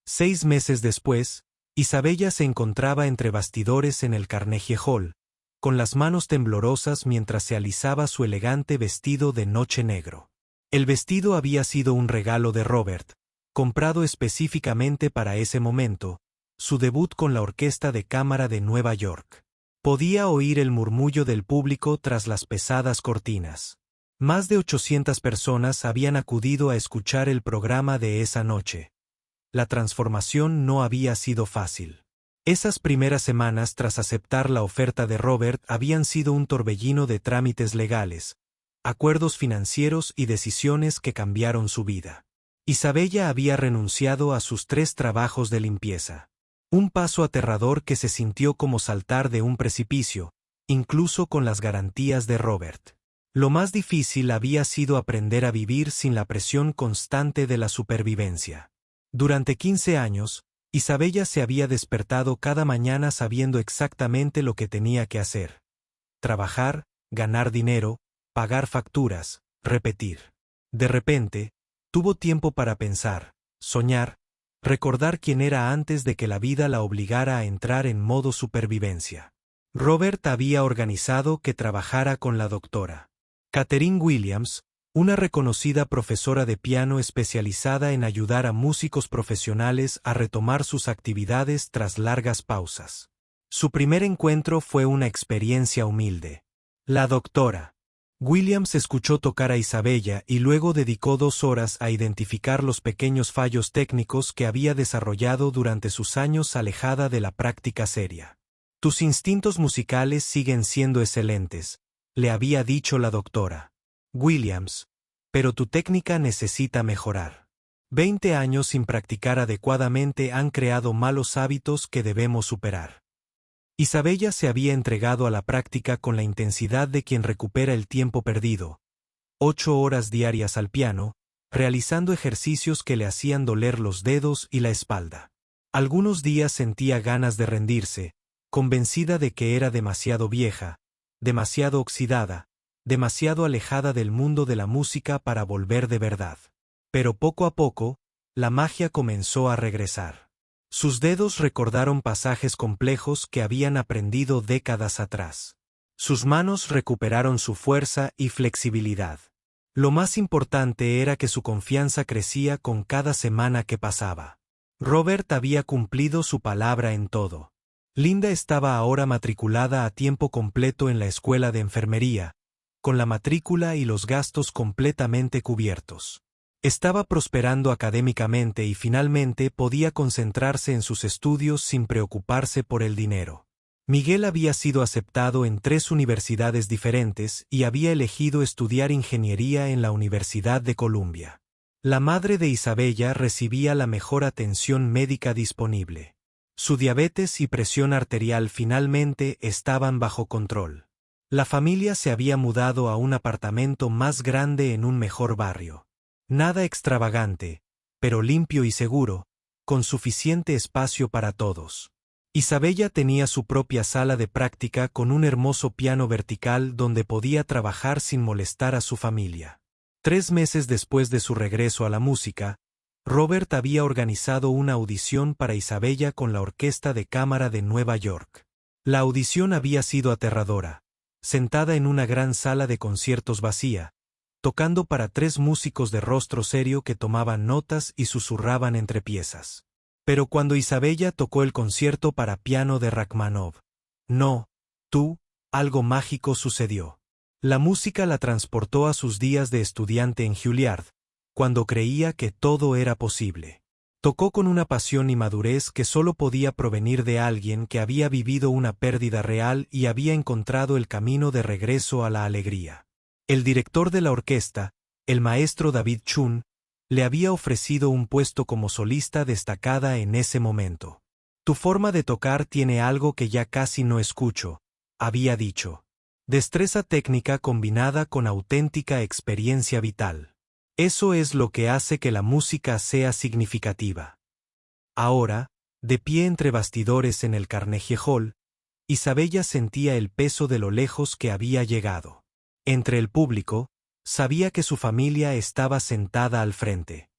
6 meses después, Isabella se encontraba entre bastidores en el Carnegie Hall, con las manos temblorosas mientras se alisaba su elegante vestido de noche negro. El vestido había sido un regalo de Robert, comprado específicamente para ese momento, su debut con la Orquesta de Cámara de Nueva York. Podía oír el murmullo del público tras las pesadas cortinas. Más de 800 personas habían acudido a escuchar el programa de esa noche. La transformación no había sido fácil. Esas primeras semanas tras aceptar la oferta de Robert habían sido un torbellino de trámites legales, acuerdos financieros y decisiones que cambiaron su vida. Isabella había renunciado a sus 3 trabajos de limpieza. Un paso aterrador que se sintió como saltar de un precipicio, incluso con las garantías de Robert. Lo más difícil había sido aprender a vivir sin la presión constante de la supervivencia. Durante 15 años, Isabella se había despertado cada mañana sabiendo exactamente lo que tenía que hacer. Trabajar, ganar dinero, pagar facturas, repetir. De repente, tuvo tiempo para pensar, soñar, recordar quién era antes de que la vida la obligara a entrar en modo supervivencia. Robert había organizado que trabajara con la doctora Katherine Williams, una reconocida profesora de piano especializada en ayudar a músicos profesionales a retomar sus actividades tras largas pausas. Su primer encuentro fue una experiencia humilde. La doctora Williams escuchó tocar a Isabella y luego dedicó 2 horas a identificar los pequeños fallos técnicos que había desarrollado durante sus años alejada de la práctica seria. «Tus instintos musicales siguen siendo excelentes», le había dicho la doctora Williams, «pero tu técnica necesita mejorar. 20 años sin practicar adecuadamente han creado malos hábitos que debemos superar». Isabella se había entregado a la práctica con la intensidad de quien recupera el tiempo perdido. 8 horas diarias al piano, realizando ejercicios que le hacían doler los dedos y la espalda. Algunos días sentía ganas de rendirse, convencida de que era demasiado vieja, demasiado oxidada, demasiado alejada del mundo de la música para volver de verdad. Pero poco a poco, la magia comenzó a regresar. Sus dedos recordaron pasajes complejos que habían aprendido décadas atrás. Sus manos recuperaron su fuerza y flexibilidad. Lo más importante era que su confianza crecía con cada semana que pasaba. Robert había cumplido su palabra en todo. Linda estaba ahora matriculada a tiempo completo en la escuela de enfermería, con la matrícula y los gastos completamente cubiertos. Estaba prosperando académicamente y finalmente podía concentrarse en sus estudios sin preocuparse por el dinero. Miguel había sido aceptado en 3 universidades diferentes y había elegido estudiar ingeniería en la Universidad de Columbia. La madre de Isabella recibía la mejor atención médica disponible. Su diabetes y presión arterial finalmente estaban bajo control. La familia se había mudado a un apartamento más grande en un mejor barrio. Nada extravagante, pero limpio y seguro, con suficiente espacio para todos. Isabella tenía su propia sala de práctica con un hermoso piano vertical donde podía trabajar sin molestar a su familia. 3 meses después de su regreso a la música, Robert había organizado una audición para Isabella con la Orquesta de Cámara de Nueva York. La audición había sido aterradora. Sentada en una gran sala de conciertos vacía, tocando para 3 músicos de rostro serio que tomaban notas y susurraban entre piezas. Pero cuando Isabella tocó el concierto para piano de Rachmaninoff, algo mágico sucedió. La música la transportó a sus días de estudiante en Juilliard, cuando creía que todo era posible. Tocó con una pasión y madurez que solo podía provenir de alguien que había vivido una pérdida real y había encontrado el camino de regreso a la alegría. El director de la orquesta, el maestro David Chun, le había ofrecido un puesto como solista destacada en ese momento. «Tu forma de tocar tiene algo que ya casi no escucho», había dicho. «Destreza técnica combinada con auténtica experiencia vital. Eso es lo que hace que la música sea significativa». Ahora, de pie entre bastidores en el Carnegie Hall, Isabella sentía el peso de lo lejos que había llegado. Entre el público, sabía que su familia estaba sentada al frente.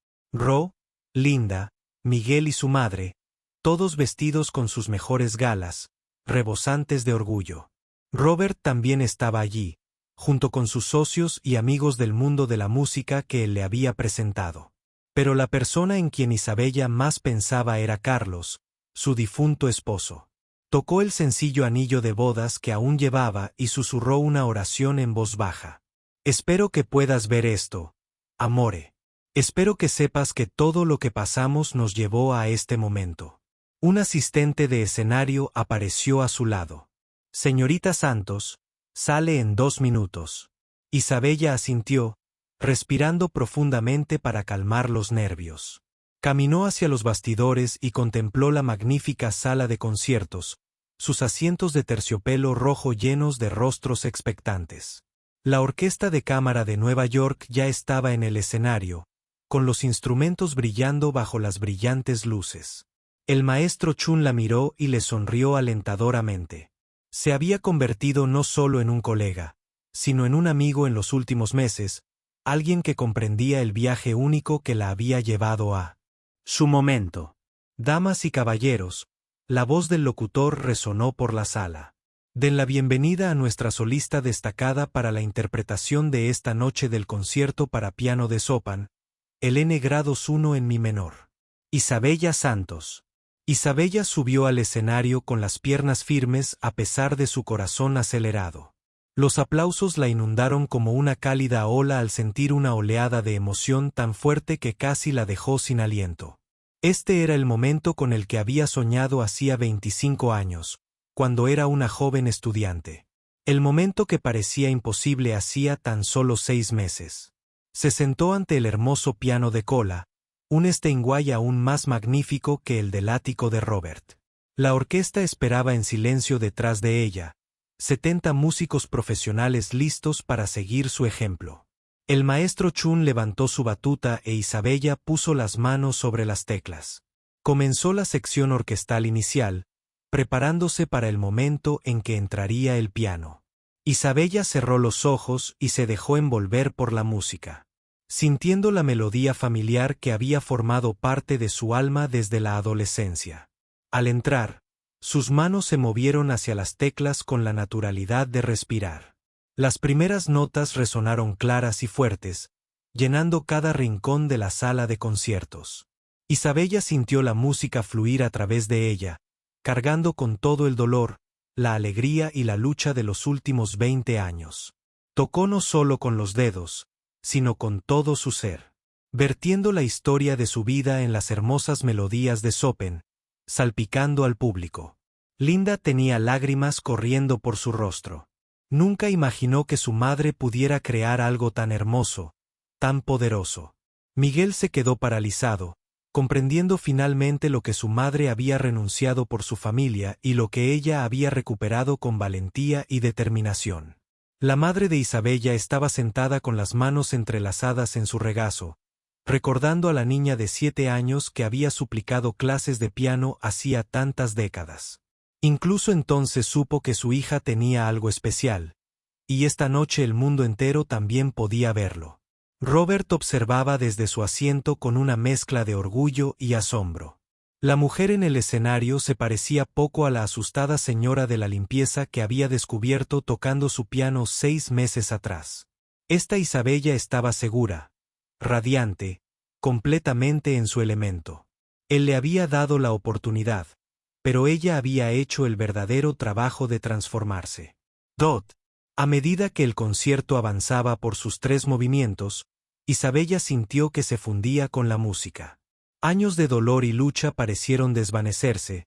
Linda, Miguel y su madre, todos vestidos con sus mejores galas, rebosantes de orgullo. Robert también estaba allí, junto con sus socios y amigos del mundo de la música que él le había presentado. Pero la persona en quien Isabella más pensaba era Carlos, su difunto esposo. Tocó el sencillo anillo de bodas que aún llevaba y susurró una oración en voz baja. Espero que puedas ver esto, amore. Espero que sepas que todo lo que pasamos nos llevó a este momento. Un asistente de escenario apareció a su lado. Señorita Santos, sale en 2 minutos. Isabella asintió, respirando profundamente para calmar los nervios. Caminó hacia los bastidores y contempló la magnífica sala de conciertos, sus asientos de terciopelo rojo llenos de rostros expectantes. La Orquesta de Cámara de Nueva York ya estaba en el escenario, con los instrumentos brillando bajo las brillantes luces. El maestro Chun la miró y le sonrió alentadoramente. Se había convertido no solo en un colega, sino en un amigo en los últimos meses, alguien que comprendía el viaje único que la había llevado a su momento. Damas y caballeros, la voz del locutor resonó por la sala. Den la bienvenida a nuestra solista destacada para la interpretación de esta noche del concierto para piano de Chopin, el N-grados 1 en mi menor. Isabella Santos. Isabella subió al escenario con las piernas firmes a pesar de su corazón acelerado. Los aplausos la inundaron como una cálida ola al sentir una oleada de emoción tan fuerte que casi la dejó sin aliento. Este era el momento con el que había soñado hacía 25 años, cuando era una joven estudiante. El momento que parecía imposible hacía tan solo 6 meses. Se sentó ante el hermoso piano de cola, un Steinway aún más magnífico que el del ático de Robert. La orquesta esperaba en silencio detrás de ella, 70 músicos profesionales listos para seguir su ejemplo. El maestro Chun levantó su batuta e Isabella puso las manos sobre las teclas. Comenzó la sección orquestal inicial, preparándose para el momento en que entraría el piano. Isabella cerró los ojos y se dejó envolver por la música. Sintiendo la melodía familiar que había formado parte de su alma desde la adolescencia. Al entrar, sus manos se movieron hacia las teclas con la naturalidad de respirar. Las primeras notas resonaron claras y fuertes, llenando cada rincón de la sala de conciertos. Isabella sintió la música fluir a través de ella, cargando con todo el dolor, la alegría y la lucha de los últimos 20 años. Tocó no solo con los dedos, sino con todo su ser, vertiendo la historia de su vida en las hermosas melodías de Chopin, salpicando al público. Linda tenía lágrimas corriendo por su rostro. Nunca imaginó que su madre pudiera crear algo tan hermoso, tan poderoso. Miguel se quedó paralizado, comprendiendo finalmente lo que su madre había renunciado por su familia y lo que ella había recuperado con valentía y determinación. La madre de Isabella estaba sentada con las manos entrelazadas en su regazo, recordando a la niña de 7 años que había suplicado clases de piano hacía tantas décadas. Incluso entonces supo que su hija tenía algo especial, y esta noche el mundo entero también podía verlo. Robert observaba desde su asiento con una mezcla de orgullo y asombro. La mujer en el escenario se parecía poco a la asustada señora de la limpieza que había descubierto tocando su piano 6 meses atrás. Esta Isabella estaba segura, radiante, completamente en su elemento. Él le había dado la oportunidad, pero ella había hecho el verdadero trabajo de transformarse. A medida que el concierto avanzaba por sus 3 movimientos, Isabella sintió que se fundía con la música. Años de dolor y lucha parecieron desvanecerse,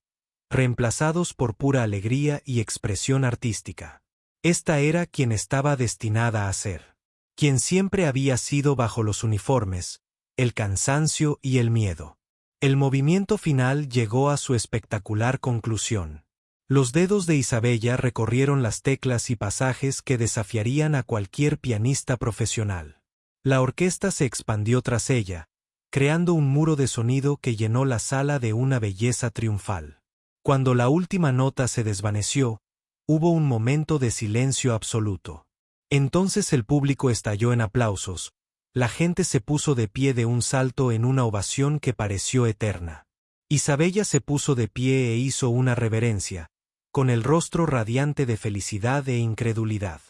reemplazados por pura alegría y expresión artística. Esta era quien estaba destinada a ser. Quien siempre había sido bajo los uniformes, el cansancio y el miedo. El movimiento final llegó a su espectacular conclusión. Los dedos de Isabella recorrieron las teclas y pasajes que desafiarían a cualquier pianista profesional. La orquesta se expandió tras ella, creando un muro de sonido que llenó la sala de una belleza triunfal. Cuando la última nota se desvaneció, hubo un momento de silencio absoluto. Entonces el público estalló en aplausos, la gente se puso de pie de un salto en una ovación que pareció eterna. Isabella se puso de pie e hizo una reverencia, con el rostro radiante de felicidad e incredulidad.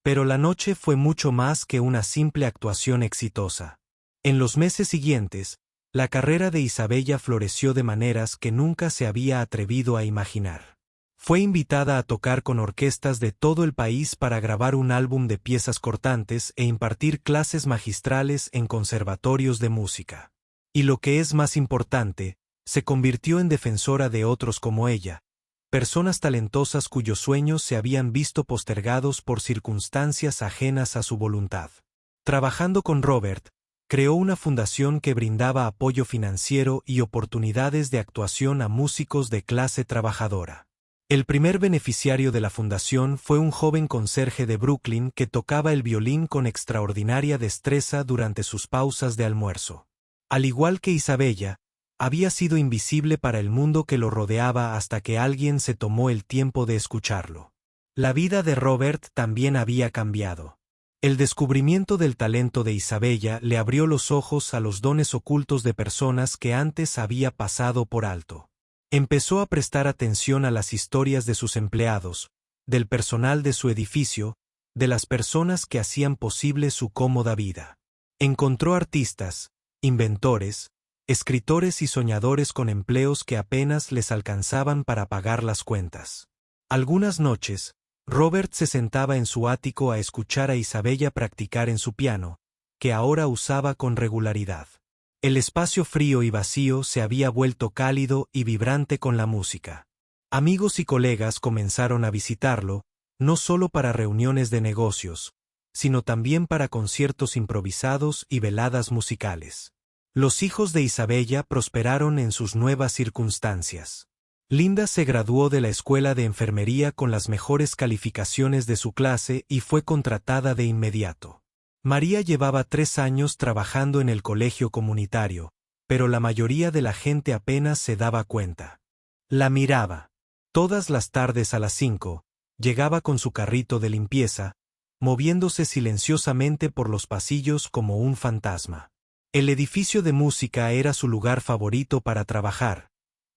Pero la noche fue mucho más que una simple actuación exitosa. En los meses siguientes, la carrera de Isabella floreció de maneras que nunca se había atrevido a imaginar. Fue invitada a tocar con orquestas de todo el país para grabar un álbum de piezas cortantes e impartir clases magistrales en conservatorios de música. Y lo que es más importante, se convirtió en defensora de otros como ella, personas talentosas cuyos sueños se habían visto postergados por circunstancias ajenas a su voluntad. Trabajando con Robert, creó una fundación que brindaba apoyo financiero y oportunidades de actuación a músicos de clase trabajadora. El primer beneficiario de la fundación fue un joven conserje de Brooklyn que tocaba el violín con extraordinaria destreza durante sus pausas de almuerzo. Al igual que Isabella, había sido invisible para el mundo que lo rodeaba hasta que alguien se tomó el tiempo de escucharlo. La vida de Robert también había cambiado. El descubrimiento del talento de Isabella le abrió los ojos a los dones ocultos de personas que antes había pasado por alto. Empezó a prestar atención a las historias de sus empleados, del personal de su edificio, de las personas que hacían posible su cómoda vida. Encontró artistas, inventores, escritores y soñadores con empleos que apenas les alcanzaban para pagar las cuentas. Algunas noches, Robert se sentaba en su ático a escuchar a Isabella practicar en su piano, que ahora usaba con regularidad. El espacio frío y vacío se había vuelto cálido y vibrante con la música. Amigos y colegas comenzaron a visitarlo, no solo para reuniones de negocios, sino también para conciertos improvisados y veladas musicales. Los hijos de Isabella prosperaron en sus nuevas circunstancias. Linda se graduó de la escuela de enfermería con las mejores calificaciones de su clase y fue contratada de inmediato. María llevaba 3 años trabajando en el colegio comunitario, pero la mayoría de la gente apenas se daba cuenta. La miraba. Todas las tardes a las 5, llegaba con su carrito de limpieza, moviéndose silenciosamente por los pasillos como un fantasma. El edificio de música era su lugar favorito para trabajar,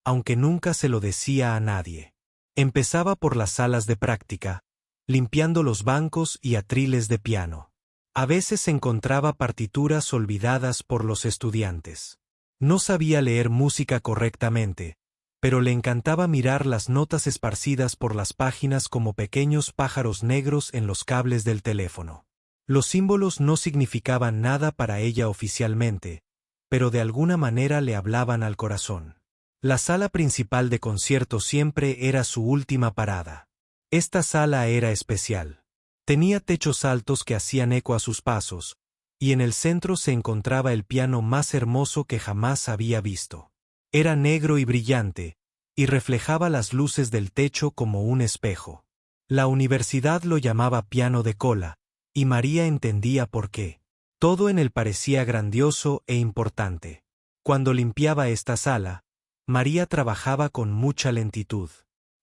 aunque nunca se lo decía a nadie. Empezaba por las salas de práctica, limpiando los bancos y atriles de piano. A veces encontraba partituras olvidadas por los estudiantes. No sabía leer música correctamente, pero le encantaba mirar las notas esparcidas por las páginas como pequeños pájaros negros en los cables del teléfono. Los símbolos no significaban nada para ella oficialmente, pero de alguna manera le hablaban al corazón. La sala principal de conciertos siempre era su última parada. Esta sala era especial. Tenía techos altos que hacían eco a sus pasos, y en el centro se encontraba el piano más hermoso que jamás había visto. Era negro y brillante, y reflejaba las luces del techo como un espejo. La universidad lo llamaba piano de cola, y María entendía por qué. Todo en él parecía grandioso e importante. Cuando limpiaba esta sala, María trabajaba con mucha lentitud.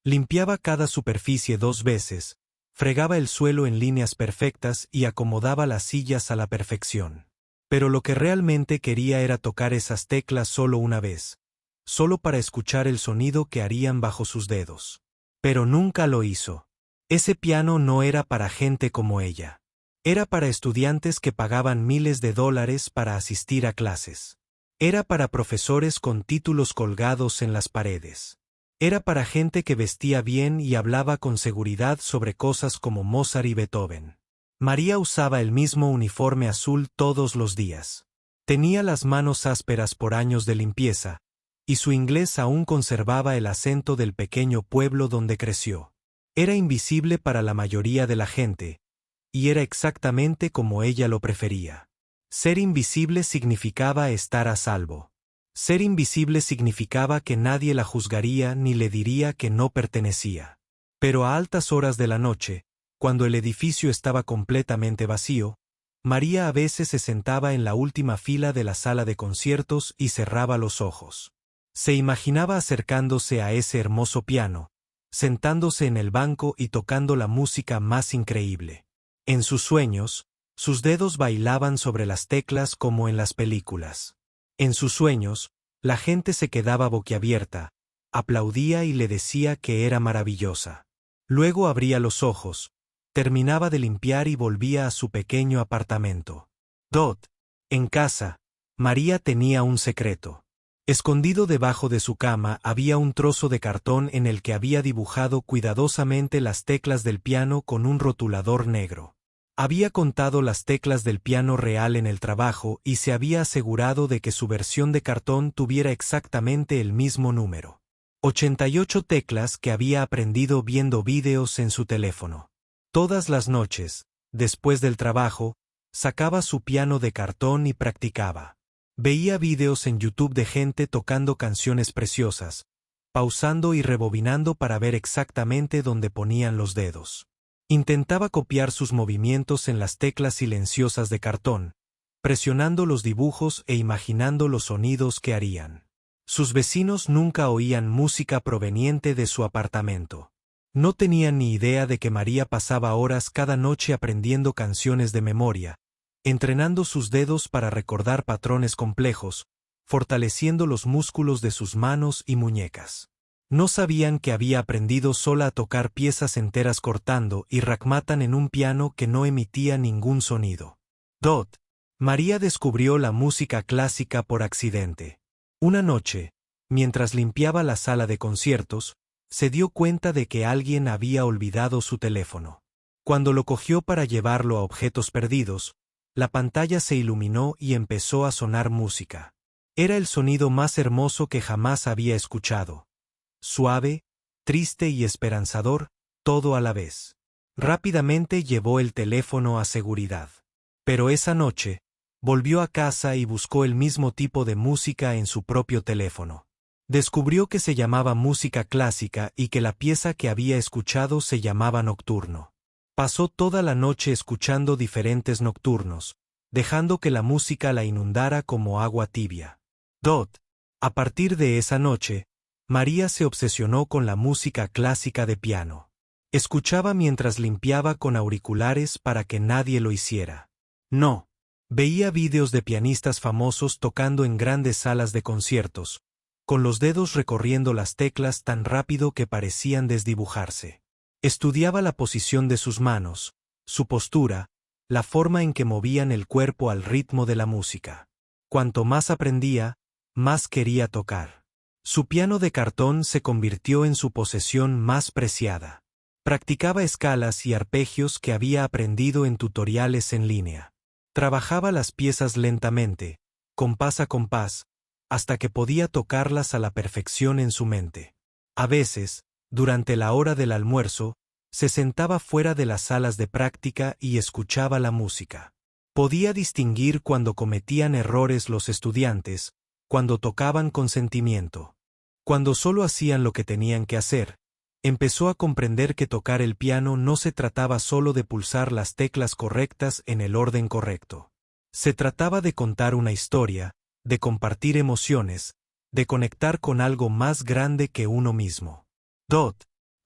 Limpiaba cada superficie 2 veces, fregaba el suelo en líneas perfectas y acomodaba las sillas a la perfección. Pero lo que realmente quería era tocar esas teclas solo una vez, solo para escuchar el sonido que harían bajo sus dedos. Pero nunca lo hizo. Ese piano no era para gente como ella. Era para estudiantes que pagaban miles de dólares para asistir a clases. Era para profesores con títulos colgados en las paredes. Era para gente que vestía bien y hablaba con seguridad sobre cosas como Mozart y Beethoven. María usaba el mismo uniforme azul todos los días. Tenía las manos ásperas por años de limpieza, y su inglés aún conservaba el acento del pequeño pueblo donde creció. Era invisible para la mayoría de la gente, y era exactamente como ella lo prefería. Ser invisible significaba estar a salvo. Ser invisible significaba que nadie la juzgaría ni le diría que no pertenecía. Pero a altas horas de la noche, cuando el edificio estaba completamente vacío, María a veces se sentaba en la última fila de la sala de conciertos y cerraba los ojos. Se imaginaba acercándose a ese hermoso piano, sentándose en el banco y tocando la música más increíble. En sus sueños, sus dedos bailaban sobre las teclas como en las películas. En sus sueños, La gente se quedaba boquiabierta, aplaudía y le decía que era maravillosa. Luego abría los ojos, terminaba de limpiar y volvía a su pequeño apartamento. En casa, María tenía un secreto. Escondido debajo de su cama había un trozo de cartón en el que había dibujado cuidadosamente las teclas del piano con un rotulador negro. Había contado las teclas del piano real en el trabajo y se había asegurado de que su versión de cartón tuviera exactamente el mismo número. 88 teclas que había aprendido viendo vídeos en su teléfono. Todas las noches, después del trabajo, sacaba su piano de cartón y practicaba. Veía vídeos en YouTube de gente tocando canciones preciosas, pausando y rebobinando para ver exactamente dónde ponían los dedos. Intentaba copiar sus movimientos en las teclas silenciosas de cartón, presionando los dibujos e imaginando los sonidos que harían. Sus vecinos nunca oían música proveniente de su apartamento. No tenían ni idea de que María pasaba horas cada noche aprendiendo canciones de memoria, entrenando sus dedos para recordar patrones complejos, fortaleciendo los músculos de sus manos y muñecas. No sabían que había aprendido sola a tocar piezas enteras cortando y Rachmaninoff en un piano que no emitía ningún sonido. María descubrió la música clásica por accidente. Una noche, mientras limpiaba la sala de conciertos, se dio cuenta de que alguien había olvidado su teléfono. Cuando lo cogió para llevarlo a objetos perdidos, la pantalla se iluminó y empezó a sonar música. Era el sonido más hermoso que jamás había escuchado. Suave, triste y esperanzador, todo a la vez. Rápidamente llevó el teléfono a seguridad. Pero esa noche, volvió a casa y buscó el mismo tipo de música en su propio teléfono. Descubrió que se llamaba música clásica y que la pieza que había escuchado se llamaba Nocturno. Pasó toda la noche escuchando diferentes nocturnos, dejando que la música la inundara como agua tibia. A partir de esa noche, María se obsesionó con la música clásica de piano. Escuchaba mientras limpiaba con auriculares para que nadie lo hiciera. No. Veía vídeos de pianistas famosos tocando en grandes salas de conciertos, con los dedos recorriendo las teclas tan rápido que parecían desdibujarse. Estudiaba la posición de sus manos, su postura, la forma en que movían el cuerpo al ritmo de la música. Cuanto más aprendía, más quería tocar. Su piano de cartón se convirtió en su posesión más preciada. Practicaba escalas y arpegios que había aprendido en tutoriales en línea. Trabajaba las piezas lentamente, compás a compás, hasta que podía tocarlas a la perfección en su mente. A veces, durante la hora del almuerzo, se sentaba fuera de las salas de práctica y escuchaba la música. Podía distinguir cuando cometían errores los estudiantes, cuando tocaban con sentimiento. Cuando solo hacían lo que tenían que hacer, empezó a comprender que tocar el piano no se trataba solo de pulsar las teclas correctas en el orden correcto. Se trataba de contar una historia, de compartir emociones, de conectar con algo más grande que uno mismo.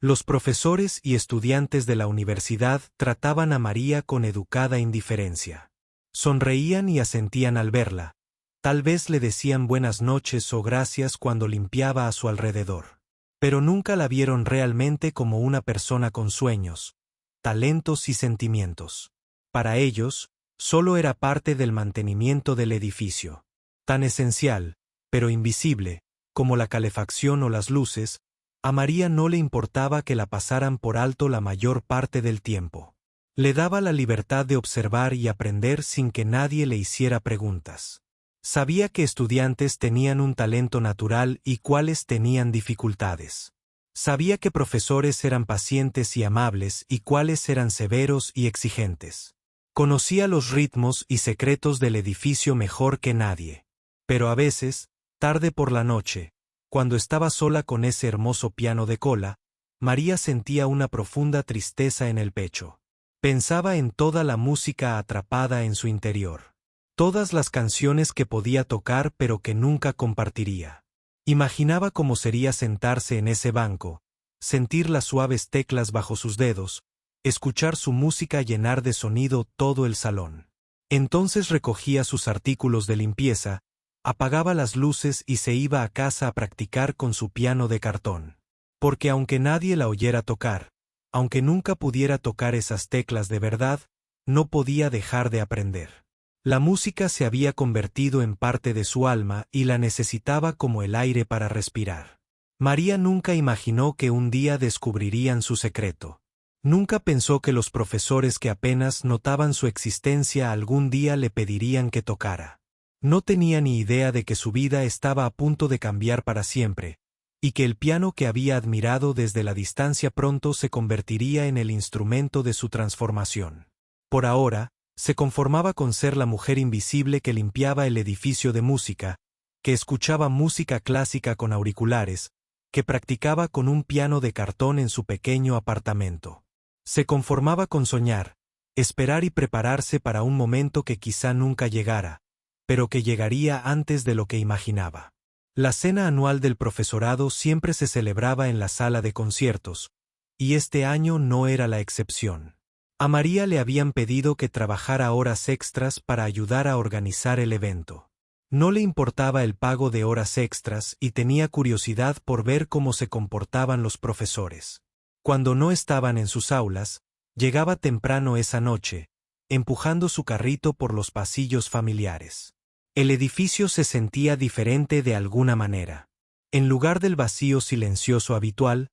Los profesores y estudiantes de la universidad trataban a María con educada indiferencia. Sonreían y asentían al verla. Tal vez le decían buenas noches o gracias cuando limpiaba a su alrededor. Pero nunca la vieron realmente como una persona con sueños, talentos y sentimientos. Para ellos, solo era parte del mantenimiento del edificio. Tan esencial, pero invisible, como la calefacción o las luces, a María no le importaba que la pasaran por alto la mayor parte del tiempo. Le daba la libertad de observar y aprender sin que nadie le hiciera preguntas. Sabía que estudiantes tenían un talento natural y cuáles tenían dificultades. Sabía que profesores eran pacientes y amables y cuáles eran severos y exigentes. Conocía los ritmos y secretos del edificio mejor que nadie. Pero a veces, tarde por la noche, cuando estaba sola con ese hermoso piano de cola, María sentía una profunda tristeza en el pecho. Pensaba en toda la música atrapada en su interior. Todas las canciones que podía tocar pero que nunca compartiría. Imaginaba cómo sería sentarse en ese banco, sentir las suaves teclas bajo sus dedos, escuchar su música llenar de sonido todo el salón. Entonces recogía sus artículos de limpieza, Apagaba las luces y se iba a casa a practicar con su piano de cartón. Porque aunque nadie la oyera tocar, aunque nunca pudiera tocar esas teclas de verdad, no podía dejar de aprender. La música se había convertido en parte de su alma y la necesitaba como el aire para respirar. María nunca imaginó que un día descubrirían su secreto. Nunca pensó que los profesores que apenas notaban su existencia algún día le pedirían que tocara. No tenía ni idea de que su vida estaba a punto de cambiar para siempre, y que el piano que había admirado desde la distancia pronto se convertiría en el instrumento de su transformación. Por ahora, se conformaba con ser la mujer invisible que limpiaba el edificio de música, que escuchaba música clásica con auriculares, que practicaba con un piano de cartón en su pequeño apartamento. Se conformaba con soñar, esperar y prepararse para un momento que quizá nunca llegara, pero que llegaría antes de lo que imaginaba. La cena anual del profesorado siempre se celebraba en la sala de conciertos, y este año no era la excepción. A María le habían pedido que trabajara horas extras para ayudar a organizar el evento. No le importaba el pago de horas extras y tenía curiosidad por ver cómo se comportaban los profesores. Cuando no estaban en sus aulas, llegaba temprano esa noche, empujando su carrito por los pasillos familiares. El edificio se sentía diferente de alguna manera. En lugar del vacío silencioso habitual,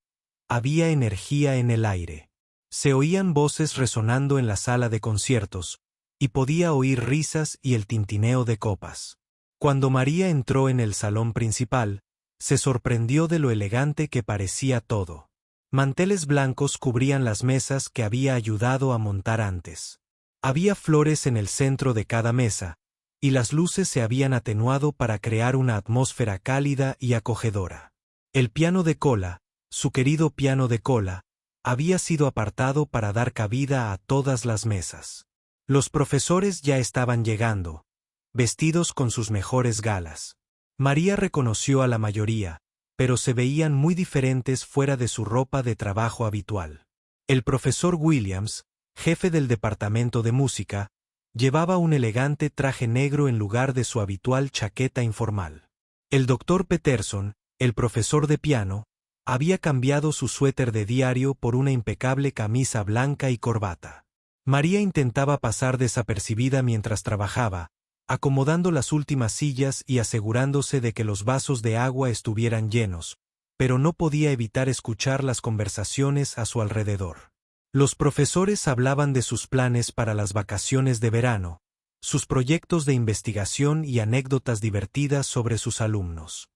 había energía en el aire. Se oían voces resonando en la sala de conciertos, y podía oír risas y el tintineo de copas. Cuando María entró en el salón principal, se sorprendió de lo elegante que parecía todo. Manteles blancos cubrían las mesas que había ayudado a montar antes. Había flores en el centro de cada mesa, y las luces se habían atenuado para crear una atmósfera cálida y acogedora. El piano de cola, su querido piano de cola, había sido apartado para dar cabida a todas las mesas. Los profesores ya estaban llegando, vestidos con sus mejores galas. María reconoció a la mayoría, pero se veían muy diferentes fuera de su ropa de trabajo habitual. El profesor Williams, jefe del departamento de música, llevaba un elegante traje negro en lugar de su habitual chaqueta informal. El doctor Peterson, el profesor de piano, había cambiado su suéter de diario por una impecable camisa blanca y corbata. María intentaba pasar desapercibida mientras trabajaba, acomodando las últimas sillas y asegurándose de que los vasos de agua estuvieran llenos, pero no podía evitar escuchar las conversaciones a su alrededor. Los profesores hablaban de sus planes para las vacaciones de verano, sus proyectos de investigación y anécdotas divertidas sobre sus alumnos.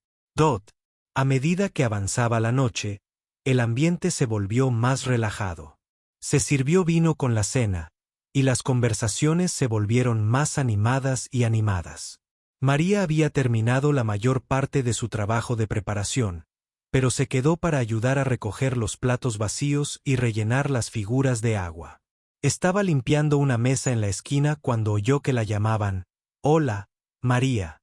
A medida que avanzaba la noche, el ambiente se volvió más relajado. Se sirvió vino con la cena, y las conversaciones se volvieron más animadas y animadas. María había terminado la mayor parte de su trabajo de preparación, pero se quedó para ayudar a recoger los platos vacíos y rellenar las figuras de agua. Estaba limpiando una mesa en la esquina cuando oyó que la llamaban. «Hola, María».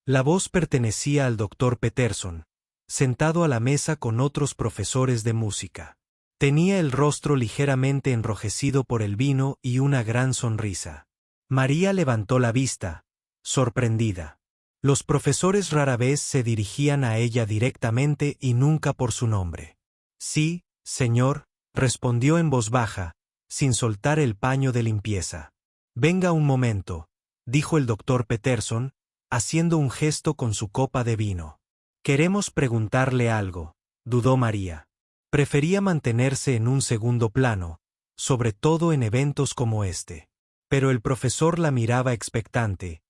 La voz pertenecía al doctor Peterson, sentado a la mesa con otros profesores de música. Tenía el rostro ligeramente enrojecido por el vino y una gran sonrisa. María levantó la vista, sorprendida. Los profesores rara vez se dirigían a ella directamente y nunca por su nombre. «Sí, señor», respondió en voz baja, sin soltar el paño de limpieza. «Venga un momento», dijo el doctor Peterson, haciendo un gesto con su copa de vino. «Queremos preguntarle algo», dudó María. Prefería mantenerse en un segundo plano, sobre todo en eventos como este. Pero el profesor la miraba expectante,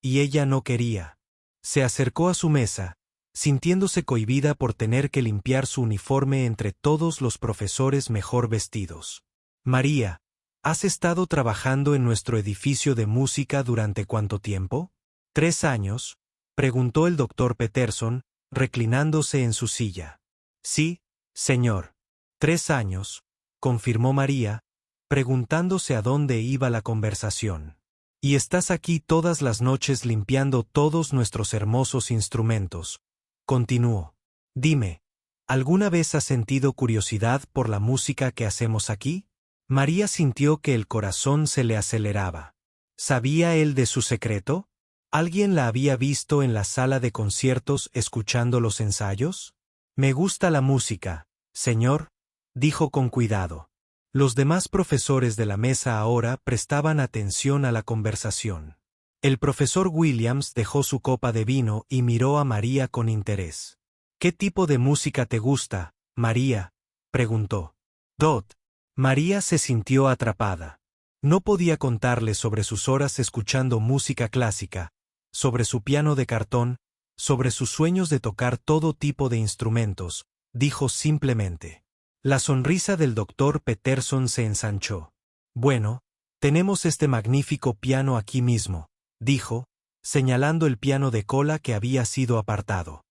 y ella no quería. Se acercó a su mesa, sintiéndose cohibida por tener que limpiar su uniforme entre todos los profesores mejor vestidos. «María, ¿has estado trabajando en nuestro edificio de música durante cuánto tiempo?» «3 años», preguntó el doctor Peterson, reclinándose en su silla. «Sí, señor». «3 años», confirmó María, preguntándose a dónde iba la conversación. «Y estás aquí todas las noches limpiando todos nuestros hermosos instrumentos», continuó. «Dime, ¿alguna vez has sentido curiosidad por la música que hacemos aquí?» María sintió que el corazón se le aceleraba. ¿Sabía él de su secreto? ¿Alguien la había visto en la sala de conciertos escuchando los ensayos? Me gusta la música, señor, dijo con cuidado. Los demás profesores de la mesa ahora prestaban atención a la conversación. El profesor Williams dejó su copa de vino y miró a María con interés. ¿Qué tipo de música te gusta, María?, preguntó. Dot. María se sintió atrapada. No podía contarle sobre sus horas escuchando música clásica, sobre su piano de cartón, sobre sus sueños de tocar todo tipo de instrumentos, dijo simplemente. La sonrisa del doctor Peterson se ensanchó. Bueno, tenemos este magnífico piano aquí mismo, dijo, señalando el piano de cola que había sido apartado.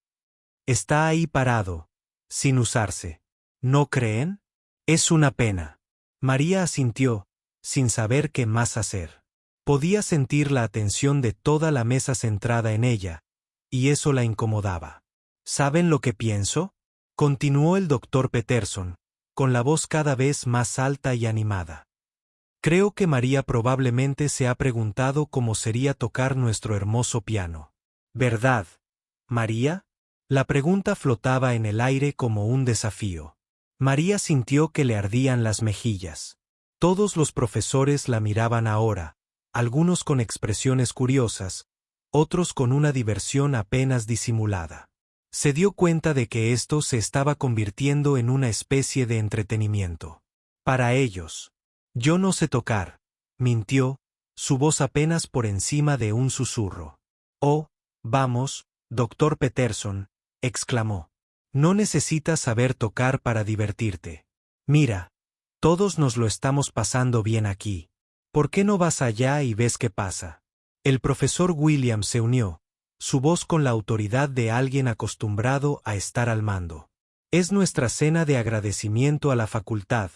Está ahí parado, sin usarse. ¿No creen? Es una pena. María asintió, sin saber qué más hacer. Podía sentir la atención de toda la mesa centrada en ella, y eso la incomodaba. ¿Saben lo que pienso?, continuó el doctor Peterson, con la voz cada vez más alta y animada. Creo que María probablemente se ha preguntado cómo sería tocar nuestro hermoso piano. ¿Verdad, María? La pregunta flotaba en el aire como un desafío. María sintió que le ardían las mejillas. Todos los profesores la miraban ahora, algunos con expresiones curiosas, otros con una diversión apenas disimulada. Se dio cuenta de que esto se estaba convirtiendo en una especie de entretenimiento. Para ellos. Yo no sé tocar, mintió, su voz apenas por encima de un susurro. Oh, vamos, doctor Peterson, exclamó. No necesitas saber tocar para divertirte. Mira, todos nos lo estamos pasando bien aquí. ¿Por qué no vas allá y ves qué pasa? El profesor Williams se unió, su voz con la autoridad de alguien acostumbrado a estar al mando. Es nuestra cena de agradecimiento a la facultad,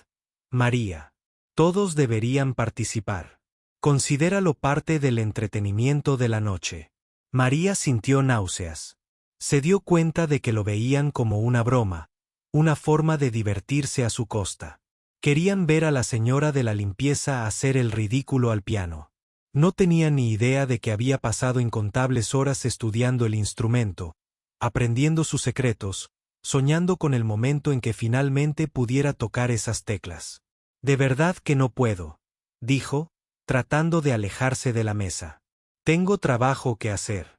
María. Todos deberían participar. Considéralo parte del entretenimiento de la noche. María sintió náuseas. Se dio cuenta de que lo veían como una broma, una forma de divertirse a su costa. Querían ver a la señora de la limpieza hacer el ridículo al piano. No tenía ni idea de que había pasado incontables horas estudiando el instrumento, aprendiendo sus secretos, soñando con el momento en que finalmente pudiera tocar esas teclas. De verdad que no puedo, dijo, tratando de alejarse de la mesa. Tengo trabajo que hacer.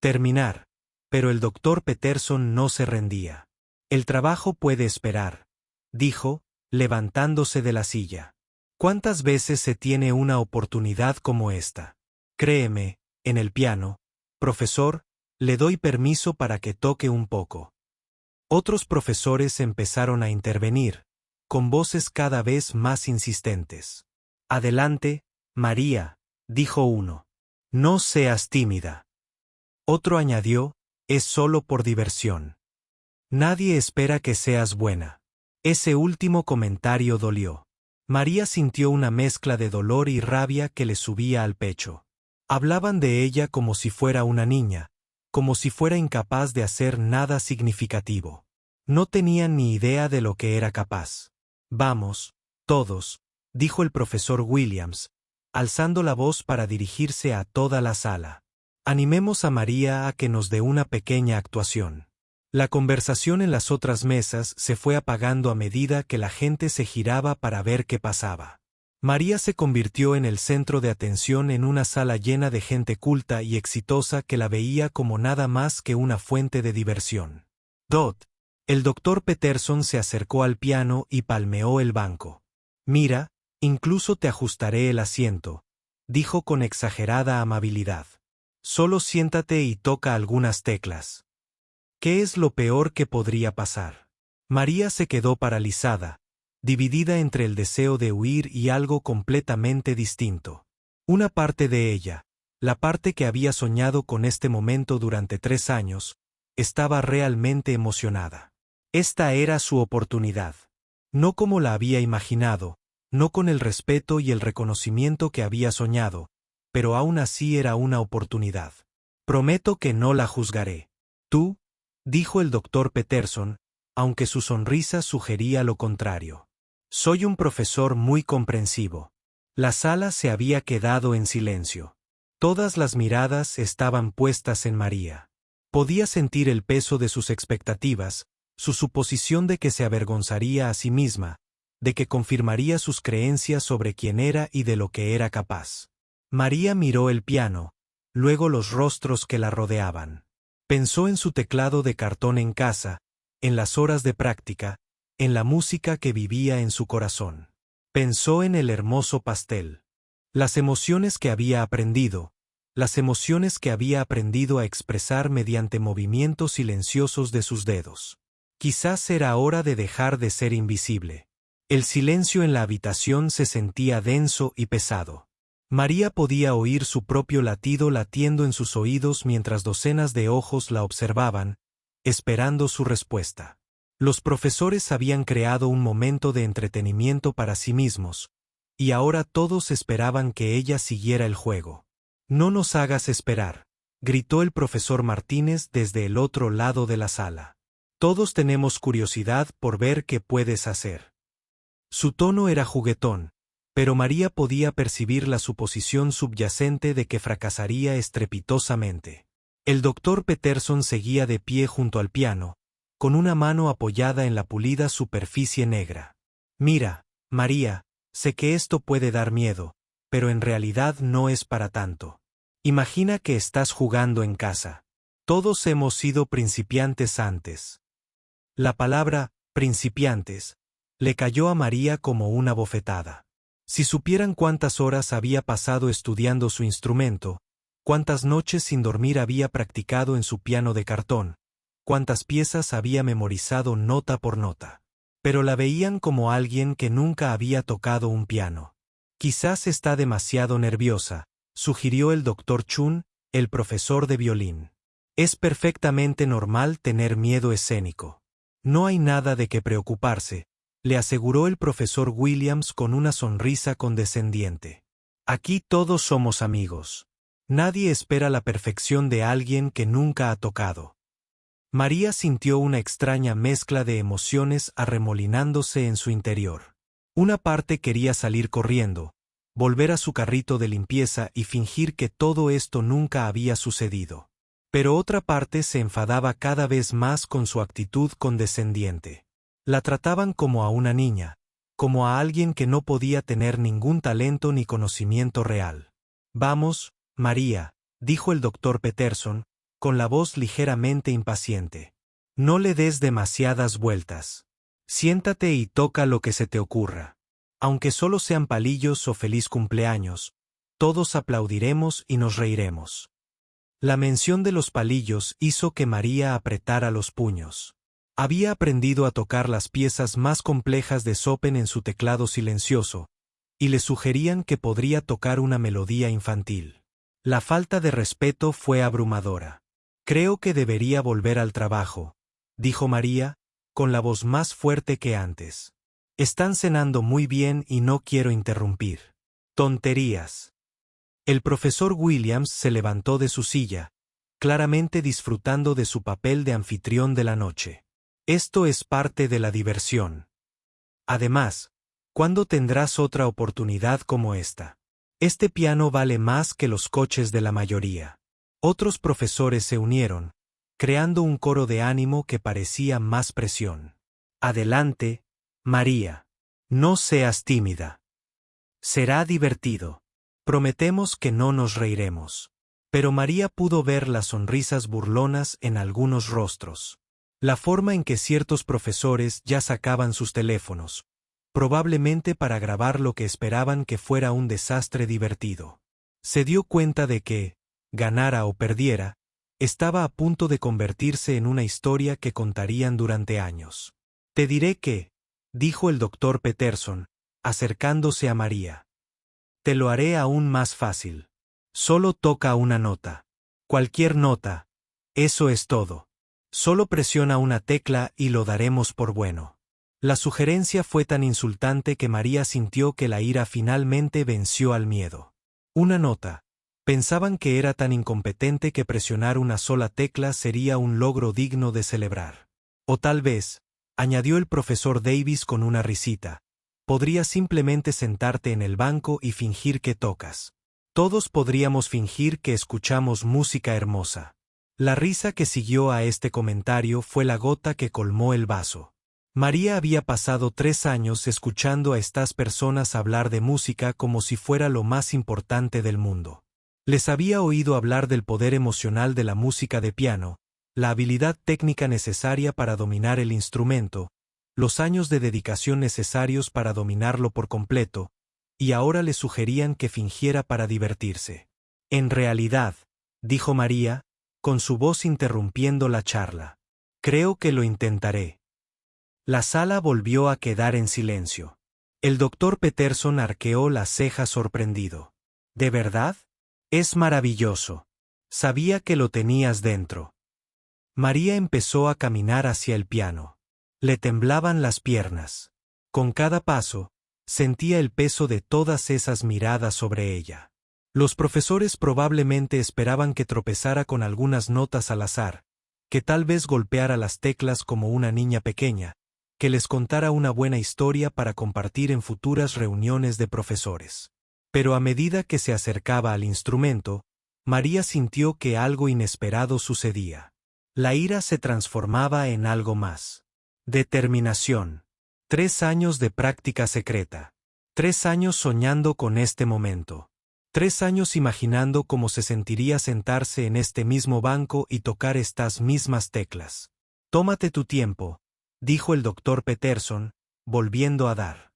Terminar. Pero el doctor Peterson no se rendía. El trabajo puede esperar, dijo, levantándose de la silla. ¿Cuántas veces se tiene una oportunidad como esta? Créeme, en el piano, profesor, le doy permiso para que toque un poco. Otros profesores empezaron a intervenir, con voces cada vez más insistentes. Adelante, María, dijo uno. No seas tímida. Otro añadió, es solo por diversión. Nadie espera que seas buena. Ese último comentario dolió. María sintió una mezcla de dolor y rabia que le subía al pecho. Hablaban de ella como si fuera una niña, como si fuera incapaz de hacer nada significativo. No tenían ni idea de lo que era capaz. Vamos, todos, dijo el profesor Williams, alzando la voz para dirigirse a toda la sala. Animemos a María a que nos dé una pequeña actuación. La conversación en las otras mesas se fue apagando a medida que la gente se giraba para ver qué pasaba. María se convirtió en el centro de atención en una sala llena de gente culta y exitosa que la veía como nada más que una fuente de diversión. Dot. El doctor Peterson se acercó al piano y palmeó el banco. Mira, incluso te ajustaré el asiento, dijo con exagerada amabilidad. Solo siéntate y toca algunas teclas. ¿Qué es lo peor que podría pasar? María se quedó paralizada, dividida entre el deseo de huir y algo completamente distinto. Una parte de ella, la parte que había soñado con este momento durante 3 años, estaba realmente emocionada. Esta era su oportunidad. No como la había imaginado, no con el respeto y el reconocimiento que había soñado, pero aún así era una oportunidad. Prometo que no la juzgaré. Tú, dijo el doctor Peterson, aunque su sonrisa sugería lo contrario. Soy un profesor muy comprensivo. La sala se había quedado en silencio. Todas las miradas estaban puestas en María. Podía sentir el peso de sus expectativas, su suposición de que se avergonzaría a sí misma, de que confirmaría sus creencias sobre quién era y de lo que era capaz. María miró el piano, luego los rostros que la rodeaban. Pensó en su teclado de cartón en casa, en las horas de práctica, en la música que vivía en su corazón. Pensó en el hermoso pastel. Las emociones que había aprendido, a expresar mediante movimientos silenciosos de sus dedos. Quizás era hora de dejar de ser invisible. El silencio en la habitación se sentía denso y pesado. María podía oír su propio latido latiendo en sus oídos mientras docenas de ojos la observaban, esperando su respuesta. Los profesores habían creado un momento de entretenimiento para sí mismos, y ahora todos esperaban que ella siguiera el juego. «No nos hagas esperar», gritó el profesor Martínez desde el otro lado de la sala. «Todos tenemos curiosidad por ver qué puedes hacer». Su tono era juguetón, pero María podía percibir la suposición subyacente de que fracasaría estrepitosamente. El doctor Peterson seguía de pie junto al piano, con una mano apoyada en la pulida superficie negra. «Mira, María, sé que esto puede dar miedo, pero en realidad no es para tanto. Imagina que estás jugando en casa. Todos hemos sido principiantes antes». La palabra «principiantes» le cayó a María como una bofetada. Si supieran cuántas horas había pasado estudiando su instrumento, cuántas noches sin dormir había practicado en su piano de cartón, cuántas piezas había memorizado nota por nota. Pero la veían como alguien que nunca había tocado un piano. «Quizás está demasiado nerviosa», sugirió el Dr. Chun, el profesor de violín. «Es perfectamente normal tener miedo escénico. No hay nada de qué preocuparse», le aseguró el profesor Williams con una sonrisa condescendiente. «Aquí todos somos amigos. Nadie espera la perfección de alguien que nunca ha tocado». María sintió una extraña mezcla de emociones arremolinándose en su interior. Una parte quería salir corriendo, volver a su carrito de limpieza y fingir que todo esto nunca había sucedido. Pero otra parte se enfadaba cada vez más con su actitud condescendiente. La trataban como a una niña, como a alguien que no podía tener ningún talento ni conocimiento real. «Vamos, María», dijo el doctor Peterson, con la voz ligeramente impaciente. «No le des demasiadas vueltas. Siéntate y toca lo que se te ocurra. Aunque solo sean palillos o feliz cumpleaños, todos aplaudiremos y nos reiremos». La mención de los palillos hizo que María apretara los puños. Había aprendido a tocar las piezas más complejas de Chopin en su teclado silencioso, y le sugerían que podría tocar una melodía infantil. La falta de respeto fue abrumadora. «Creo que debería volver al trabajo», dijo María, con la voz más fuerte que antes. «Están cenando muy bien y no quiero interrumpir». «Tonterías». El profesor Williams se levantó de su silla, claramente disfrutando de su papel de anfitrión de la noche. «Esto es parte de la diversión. Además, ¿cuándo tendrás otra oportunidad como esta? Este piano vale más que los coches de la mayoría». Otros profesores se unieron, creando un coro de ánimo que parecía más presión. «Adelante, María. No seas tímida. Será divertido. Prometemos que no nos reiremos». Pero María pudo ver las sonrisas burlonas en algunos rostros. La forma en que ciertos profesores ya sacaban sus teléfonos, probablemente para grabar lo que esperaban que fuera un desastre divertido. Se dio cuenta de que, ganara o perdiera, estaba a punto de convertirse en una historia que contarían durante años. «Te diré que», dijo el doctor Peterson, acercándose a María. «Te lo haré aún más fácil. Solo toca una nota. Cualquier nota. Eso es todo. Solo presiona una tecla y lo daremos por bueno». La sugerencia fue tan insultante que María sintió que la ira finalmente venció al miedo. Una nota. Pensaban que era tan incompetente que presionar una sola tecla sería un logro digno de celebrar. O tal vez, añadió el profesor Davis con una risita, podrías simplemente sentarte en el banco y fingir que tocas. Todos podríamos fingir que escuchamos música hermosa. La risa que siguió a este comentario fue la gota que colmó el vaso. María había pasado 3 años escuchando a estas personas hablar de música como si fuera lo más importante del mundo. Les había oído hablar del poder emocional de la música de piano, la habilidad técnica necesaria para dominar el instrumento, los años de dedicación necesarios para dominarlo por completo, y ahora le sugerían que fingiera para divertirse. En realidad, dijo María, con su voz interrumpiendo la charla, creo que lo intentaré. La sala volvió a quedar en silencio. El doctor Peterson arqueó las cejas sorprendido. ¿De verdad? Es maravilloso. Sabía que lo tenías dentro. María empezó a caminar hacia el piano. Le temblaban las piernas. Con cada paso, sentía el peso de todas esas miradas sobre ella. Los profesores probablemente esperaban que tropezara con algunas notas al azar, que tal vez golpeara las teclas como una niña pequeña, que les contara una buena historia para compartir en futuras reuniones de profesores. Pero a medida que se acercaba al instrumento, María sintió que algo inesperado sucedía. La ira se transformaba en algo más. Determinación. 3 años de práctica secreta. 3 años soñando con este momento. 3 años imaginando cómo se sentiría sentarse en este mismo banco y tocar estas mismas teclas. Tómate tu tiempo, dijo el doctor Peterson, volviendo a dar.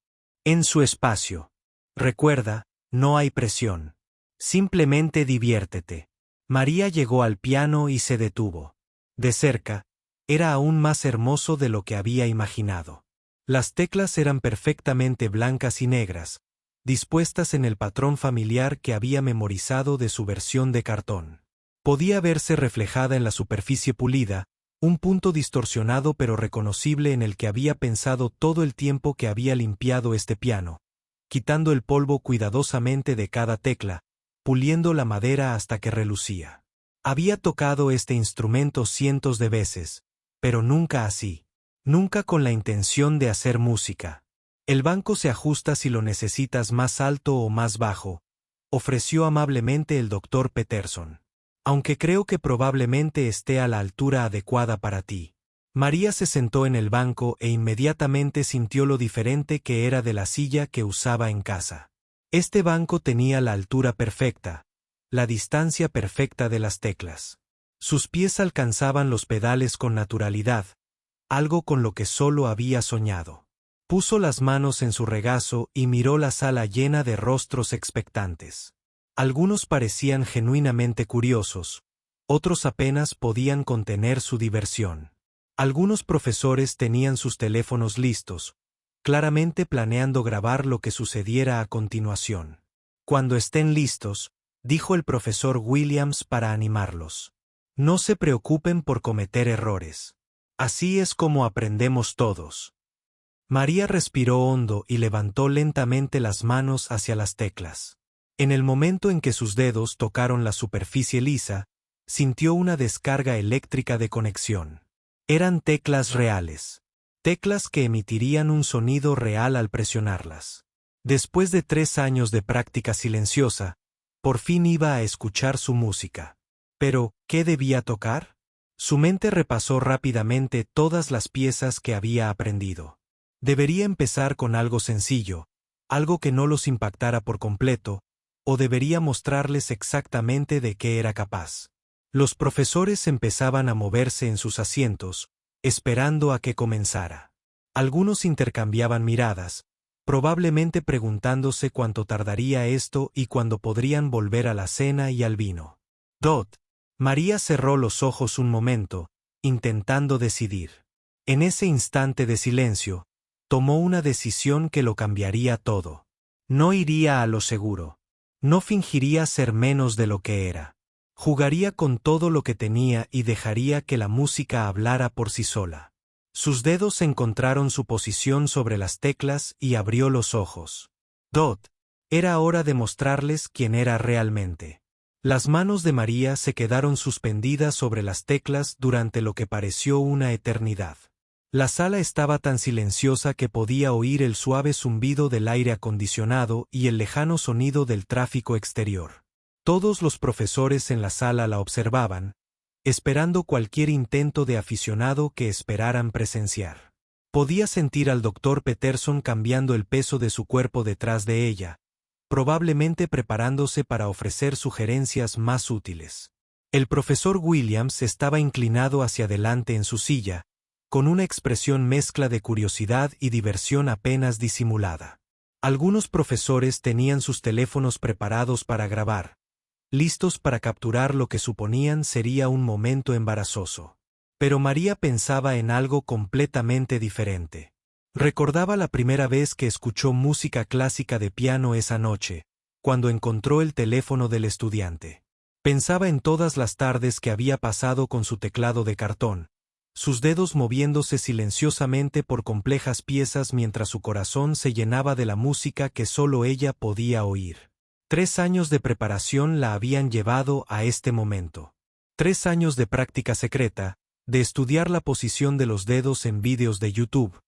En su espacio. Recuerda, no hay presión. Simplemente diviértete. María llegó al piano y se detuvo. De cerca, era aún más hermoso de lo que había imaginado. Las teclas eran perfectamente blancas y negras, dispuestas en el patrón familiar que había memorizado de su versión de cartón. Podía verse reflejada en la superficie pulida, un punto distorsionado pero reconocible en el que había pensado todo el tiempo que había limpiado este piano, quitando el polvo cuidadosamente de cada tecla, puliendo la madera hasta que relucía. Había tocado este instrumento cientos de veces, pero nunca así. Nunca con la intención de hacer música. El banco se ajusta si lo necesitas más alto o más bajo, ofreció amablemente el doctor Peterson. Aunque creo que probablemente esté a la altura adecuada para ti. María se sentó en el banco e inmediatamente sintió lo diferente que era de la silla que usaba en casa. Este banco tenía la altura perfecta, la distancia perfecta de las teclas. Sus pies alcanzaban los pedales con naturalidad, algo con lo que solo había soñado. Puso las manos en su regazo y miró la sala llena de rostros expectantes. Algunos parecían genuinamente curiosos, otros apenas podían contener su diversión. Algunos profesores tenían sus teléfonos listos, claramente planeando grabar lo que sucediera a continuación. Cuando estén listos, dijo el profesor Williams para animarlos. No se preocupen por cometer errores. Así es como aprendemos todos. María respiró hondo y levantó lentamente las manos hacia las teclas. En el momento en que sus dedos tocaron la superficie lisa, sintió una descarga eléctrica de conexión. Eran teclas reales. Teclas que emitirían un sonido real al presionarlas. Después de 3 años de práctica silenciosa, por fin iba a escuchar su música. Pero, ¿qué debía tocar? Su mente repasó rápidamente todas las piezas que había aprendido. Debería empezar con algo sencillo, algo que no los impactara por completo, o debería mostrarles exactamente de qué era capaz. Los profesores empezaban a moverse en sus asientos, esperando a que comenzara. Algunos intercambiaban miradas, probablemente preguntándose cuánto tardaría esto y cuándo podrían volver a la cena y al vino. María cerró los ojos un momento, intentando decidir. En ese instante de silencio, tomó una decisión que lo cambiaría todo. No iría a lo seguro. No fingiría ser menos de lo que era. Jugaría con todo lo que tenía y dejaría que la música hablara por sí sola. Sus dedos encontraron su posición sobre las teclas y abrió los ojos. Era hora de mostrarles quién era realmente. Las manos de María se quedaron suspendidas sobre las teclas durante lo que pareció una eternidad. La sala estaba tan silenciosa que podía oír el suave zumbido del aire acondicionado y el lejano sonido del tráfico exterior. Todos los profesores en la sala la observaban, esperando cualquier intento de aficionado que esperaran presenciar. Podía sentir al doctor Peterson cambiando el peso de su cuerpo detrás de ella, probablemente preparándose para ofrecer sugerencias más útiles. El profesor Williams estaba inclinado hacia adelante en su silla, con una expresión mezcla de curiosidad y diversión apenas disimulada. Algunos profesores tenían sus teléfonos preparados para grabar, listos para capturar lo que suponían sería un momento embarazoso. Pero María pensaba en algo completamente diferente. Recordaba la primera vez que escuchó música clásica de piano esa noche, cuando encontró el teléfono del estudiante. Pensaba en todas las tardes que había pasado con su teclado de cartón, sus dedos moviéndose silenciosamente por complejas piezas mientras su corazón se llenaba de la música que solo ella podía oír. 3 años de preparación la habían llevado a este momento. 3 años de práctica secreta, de estudiar la posición de los dedos en vídeos de YouTube,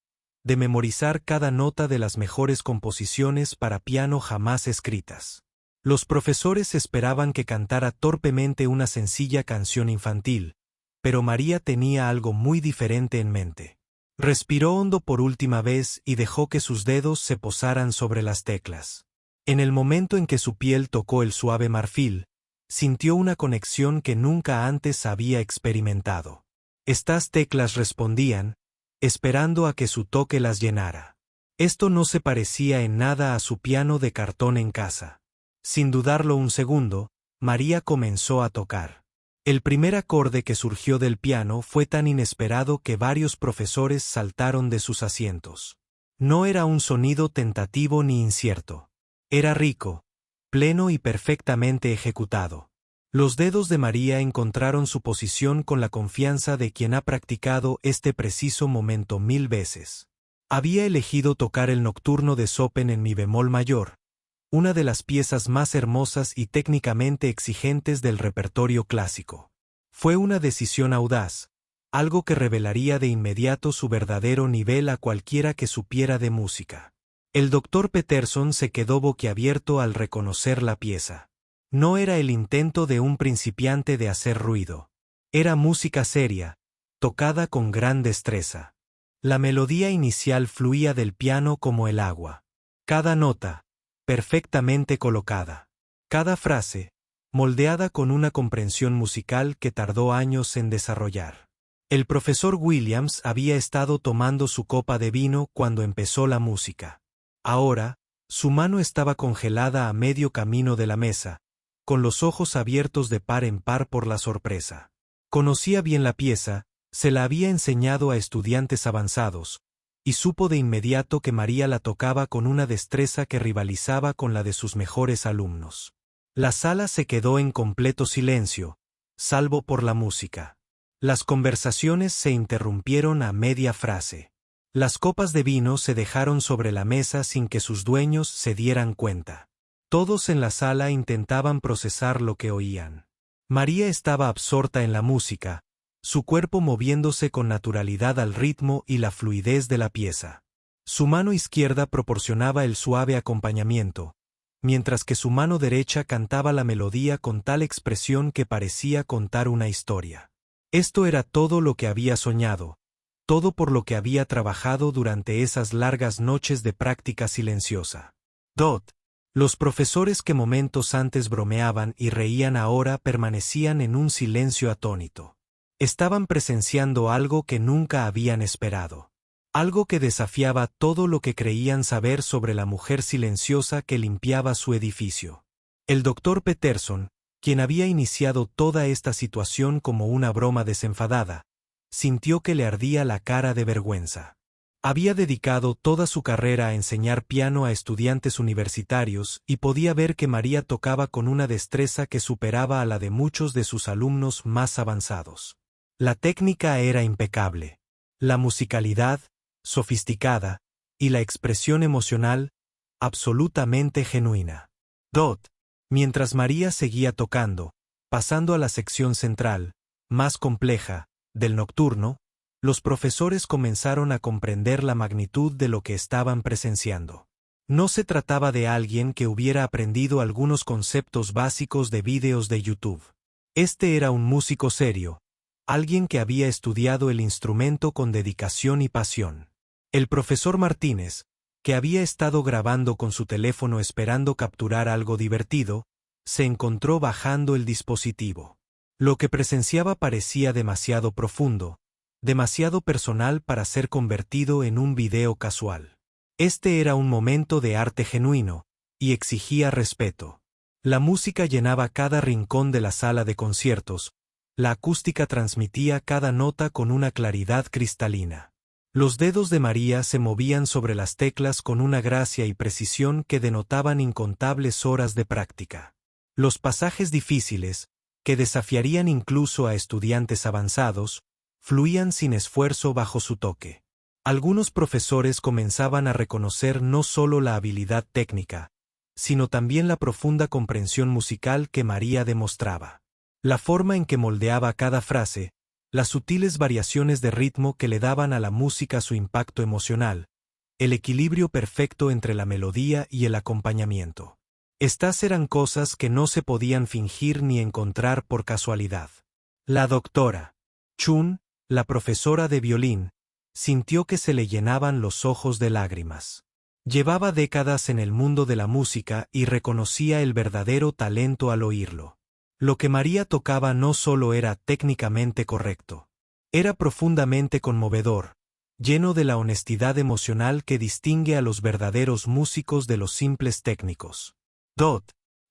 de memorizar cada nota de las mejores composiciones para piano jamás escritas. Los profesores esperaban que cantara torpemente una sencilla canción infantil, pero María tenía algo muy diferente en mente. Respiró hondo por última vez y dejó que sus dedos se posaran sobre las teclas. En el momento en que su piel tocó el suave marfil, sintió una conexión que nunca antes había experimentado. Estas teclas respondían, esperando a que su toque las llenara. Esto no se parecía en nada a su piano de cartón en casa. Sin dudarlo un segundo, María comenzó a tocar. El primer acorde que surgió del piano fue tan inesperado que varios profesores saltaron de sus asientos. No era un sonido tentativo ni incierto. Era rico, pleno y perfectamente ejecutado. Los dedos de María encontraron su posición con la confianza de quien ha practicado este preciso momento 1000 veces. Había elegido tocar el nocturno de Chopin en mi bemol mayor, una de las piezas más hermosas y técnicamente exigentes del repertorio clásico. Fue una decisión audaz, algo que revelaría de inmediato su verdadero nivel a cualquiera que supiera de música. El doctor Peterson se quedó boquiabierto al reconocer la pieza. No era el intento de un principiante de hacer ruido. Era música seria, tocada con gran destreza. La melodía inicial fluía del piano como el agua. Cada nota, perfectamente colocada. Cada frase, moldeada con una comprensión musical que tardó años en desarrollar. El profesor Williams había estado tomando su copa de vino cuando empezó la música. Ahora, su mano estaba congelada a medio camino de la mesa, con los ojos abiertos de par en par por la sorpresa. Conocía bien la pieza, se la había enseñado a estudiantes avanzados, y supo de inmediato que María la tocaba con una destreza que rivalizaba con la de sus mejores alumnos. La sala se quedó en completo silencio, salvo por la música. Las conversaciones se interrumpieron a media frase. Las copas de vino se dejaron sobre la mesa sin que sus dueños se dieran cuenta. Todos en la sala intentaban procesar lo que oían. María estaba absorta en la música, su cuerpo moviéndose con naturalidad al ritmo y la fluidez de la pieza. Su mano izquierda proporcionaba el suave acompañamiento, mientras que su mano derecha cantaba la melodía con tal expresión que parecía contar una historia. Esto era todo lo que había soñado, todo por lo que había trabajado durante esas largas noches de práctica silenciosa. Los profesores que momentos antes bromeaban y reían ahora permanecían en un silencio atónito. Estaban presenciando algo que nunca habían esperado. Algo que desafiaba todo lo que creían saber sobre la mujer silenciosa que limpiaba su edificio. El doctor Peterson, quien había iniciado toda esta situación como una broma desenfadada, sintió que le ardía la cara de vergüenza. Había dedicado toda su carrera a enseñar piano a estudiantes universitarios y podía ver que María tocaba con una destreza que superaba a la de muchos de sus alumnos más avanzados. La técnica era impecable. La musicalidad, sofisticada, y la expresión emocional, absolutamente genuina. Mientras María seguía tocando, pasando a la sección central, más compleja, del nocturno, los profesores comenzaron a comprender la magnitud de lo que estaban presenciando. No se trataba de alguien que hubiera aprendido algunos conceptos básicos de vídeos de YouTube. Este era un músico serio, alguien que había estudiado el instrumento con dedicación y pasión. El profesor Martínez, que había estado grabando con su teléfono esperando capturar algo divertido, se encontró bajando el dispositivo. Lo que presenciaba parecía demasiado profundo, demasiado personal para ser convertido en un video casual. Este era un momento de arte genuino, y exigía respeto. La música llenaba cada rincón de la sala de conciertos, la acústica transmitía cada nota con una claridad cristalina. Los dedos de María se movían sobre las teclas con una gracia y precisión que denotaban incontables horas de práctica. Los pasajes difíciles, que desafiarían incluso a estudiantes avanzados, fluían sin esfuerzo bajo su toque. Algunos profesores comenzaban a reconocer no solo la habilidad técnica, sino también la profunda comprensión musical que María demostraba. La forma en que moldeaba cada frase, las sutiles variaciones de ritmo que le daban a la música su impacto emocional, el equilibrio perfecto entre la melodía y el acompañamiento. Estas eran cosas que no se podían fingir ni encontrar por casualidad. La doctora Chun, la profesora de violín, sintió que se le llenaban los ojos de lágrimas. Llevaba décadas en el mundo de la música y reconocía el verdadero talento al oírlo. Lo que María tocaba no solo era técnicamente correcto, era profundamente conmovedor, lleno de la honestidad emocional que distingue a los verdaderos músicos de los simples técnicos.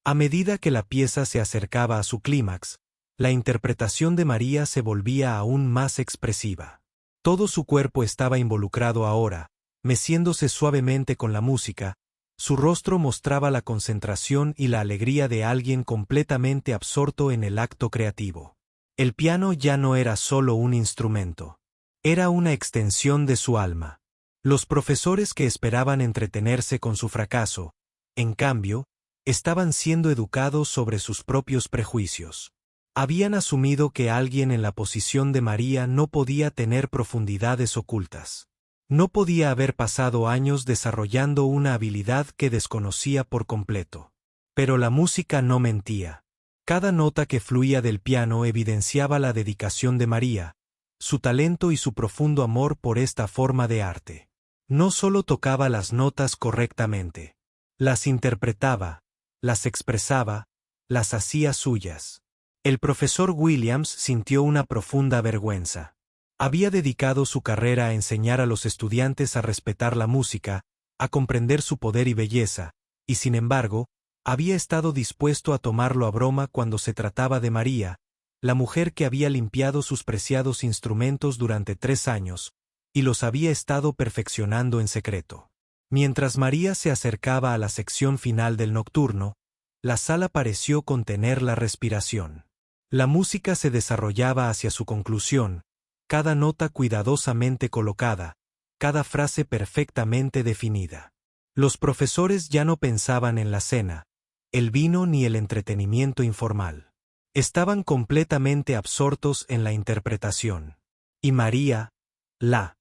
A medida que la pieza se acercaba a su clímax, la interpretación de María se volvía aún más expresiva. Todo su cuerpo estaba involucrado ahora, meciéndose suavemente con la música, su rostro mostraba la concentración y la alegría de alguien completamente absorto en el acto creativo. El piano ya no era solo un instrumento. Era una extensión de su alma. Los profesores que esperaban entretenerse con su fracaso, en cambio, estaban siendo educados sobre sus propios prejuicios. Habían asumido que alguien en la posición de María no podía tener profundidades ocultas. No podía haber pasado años desarrollando una habilidad que desconocía por completo. Pero la música no mentía. Cada nota que fluía del piano evidenciaba la dedicación de María, su talento y su profundo amor por esta forma de arte. No solo tocaba las notas correctamente, las interpretaba, las expresaba, las hacía suyas. El profesor Williams sintió una profunda vergüenza. Había dedicado su carrera a enseñar a los estudiantes a respetar la música, a comprender su poder y belleza, y sin embargo, había estado dispuesto a tomarlo a broma cuando se trataba de María, la mujer que había limpiado sus preciados instrumentos durante 3 años, y los había estado perfeccionando en secreto. Mientras María se acercaba a la sección final del nocturno, la sala pareció contener la respiración. La música se desarrollaba hacia su conclusión, cada nota cuidadosamente colocada, cada frase perfectamente definida. Los profesores ya no pensaban en la cena, el vino ni el entretenimiento informal. Estaban completamente absortos en la interpretación. Y María, la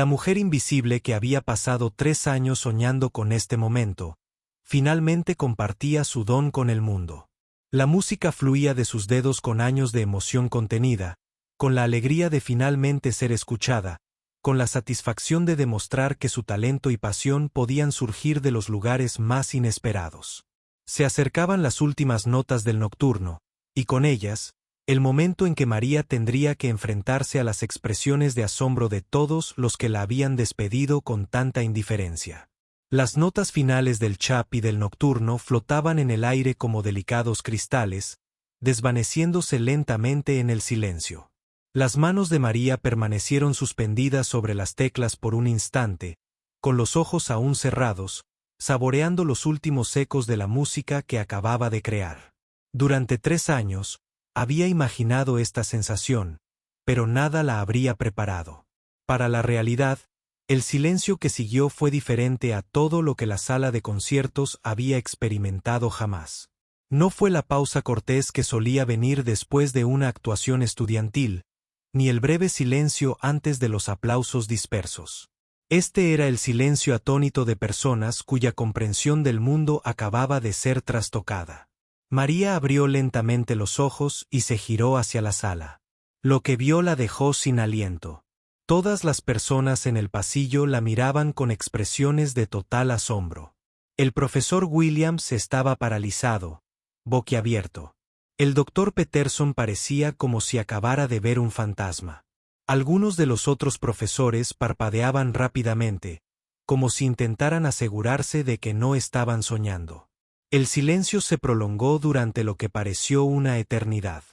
mujer invisible que había pasado 3 años soñando con este momento, finalmente compartía su don con el mundo. La música fluía de sus dedos con años de emoción contenida, con la alegría de finalmente ser escuchada, con la satisfacción de demostrar que su talento y pasión podían surgir de los lugares más inesperados. Se acercaban las últimas notas del nocturno, y con ellas, el momento en que María tendría que enfrentarse a las expresiones de asombro de todos los que la habían despedido con tanta indiferencia. Las notas finales del chap y del nocturno flotaban en el aire como delicados cristales, desvaneciéndose lentamente en el silencio. Las manos de María permanecieron suspendidas sobre las teclas por un instante, con los ojos aún cerrados, saboreando los últimos ecos de la música que acababa de crear. Durante 3 años, había imaginado esta sensación, pero nada la habría preparado. Para la realidad, el silencio que siguió fue diferente a todo lo que la sala de conciertos había experimentado jamás. No fue la pausa cortés que solía venir después de una actuación estudiantil, ni el breve silencio antes de los aplausos dispersos. Este era el silencio atónito de personas cuya comprensión del mundo acababa de ser trastocada. María abrió lentamente los ojos y se giró hacia la sala. Lo que vio la dejó sin aliento. Todas las personas en el pasillo la miraban con expresiones de total asombro. El profesor Williams estaba paralizado, boquiabierto. El doctor Peterson parecía como si acabara de ver un fantasma. Algunos de los otros profesores parpadeaban rápidamente, como si intentaran asegurarse de que no estaban soñando. El silencio se prolongó durante lo que pareció una eternidad.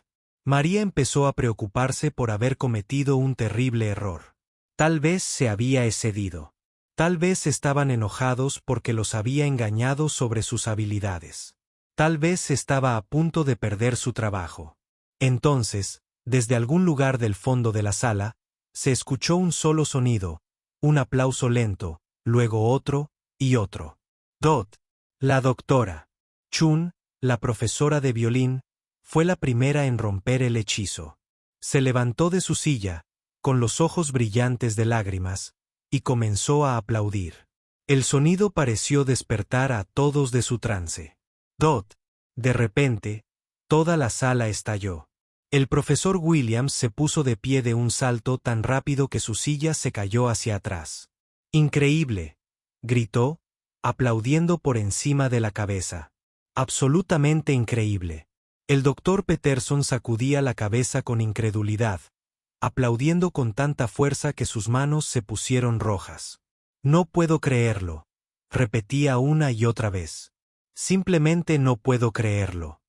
María empezó a preocuparse por haber cometido un terrible error. Tal vez se había excedido. Tal vez estaban enojados porque los había engañado sobre sus habilidades. Tal vez estaba a punto de perder su trabajo. Entonces, desde algún lugar del fondo de la sala, se escuchó un solo sonido, un aplauso lento, luego otro, y otro. Dot, la doctora. Chun, la profesora de violín, fue la primera en romper el hechizo. Se levantó de su silla, con los ojos brillantes de lágrimas, y comenzó a aplaudir. El sonido pareció despertar a todos de su trance. Dot. De repente, toda la sala estalló. El profesor Williams se puso de pie de un salto tan rápido que su silla se cayó hacia atrás. ¡Increíble!, gritó, aplaudiendo por encima de la cabeza. ¡Absolutamente increíble! El doctor Peterson sacudía la cabeza con incredulidad, aplaudiendo con tanta fuerza que sus manos se pusieron rojas. No puedo creerlo, repetía una y otra vez. Simplemente no puedo creerlo.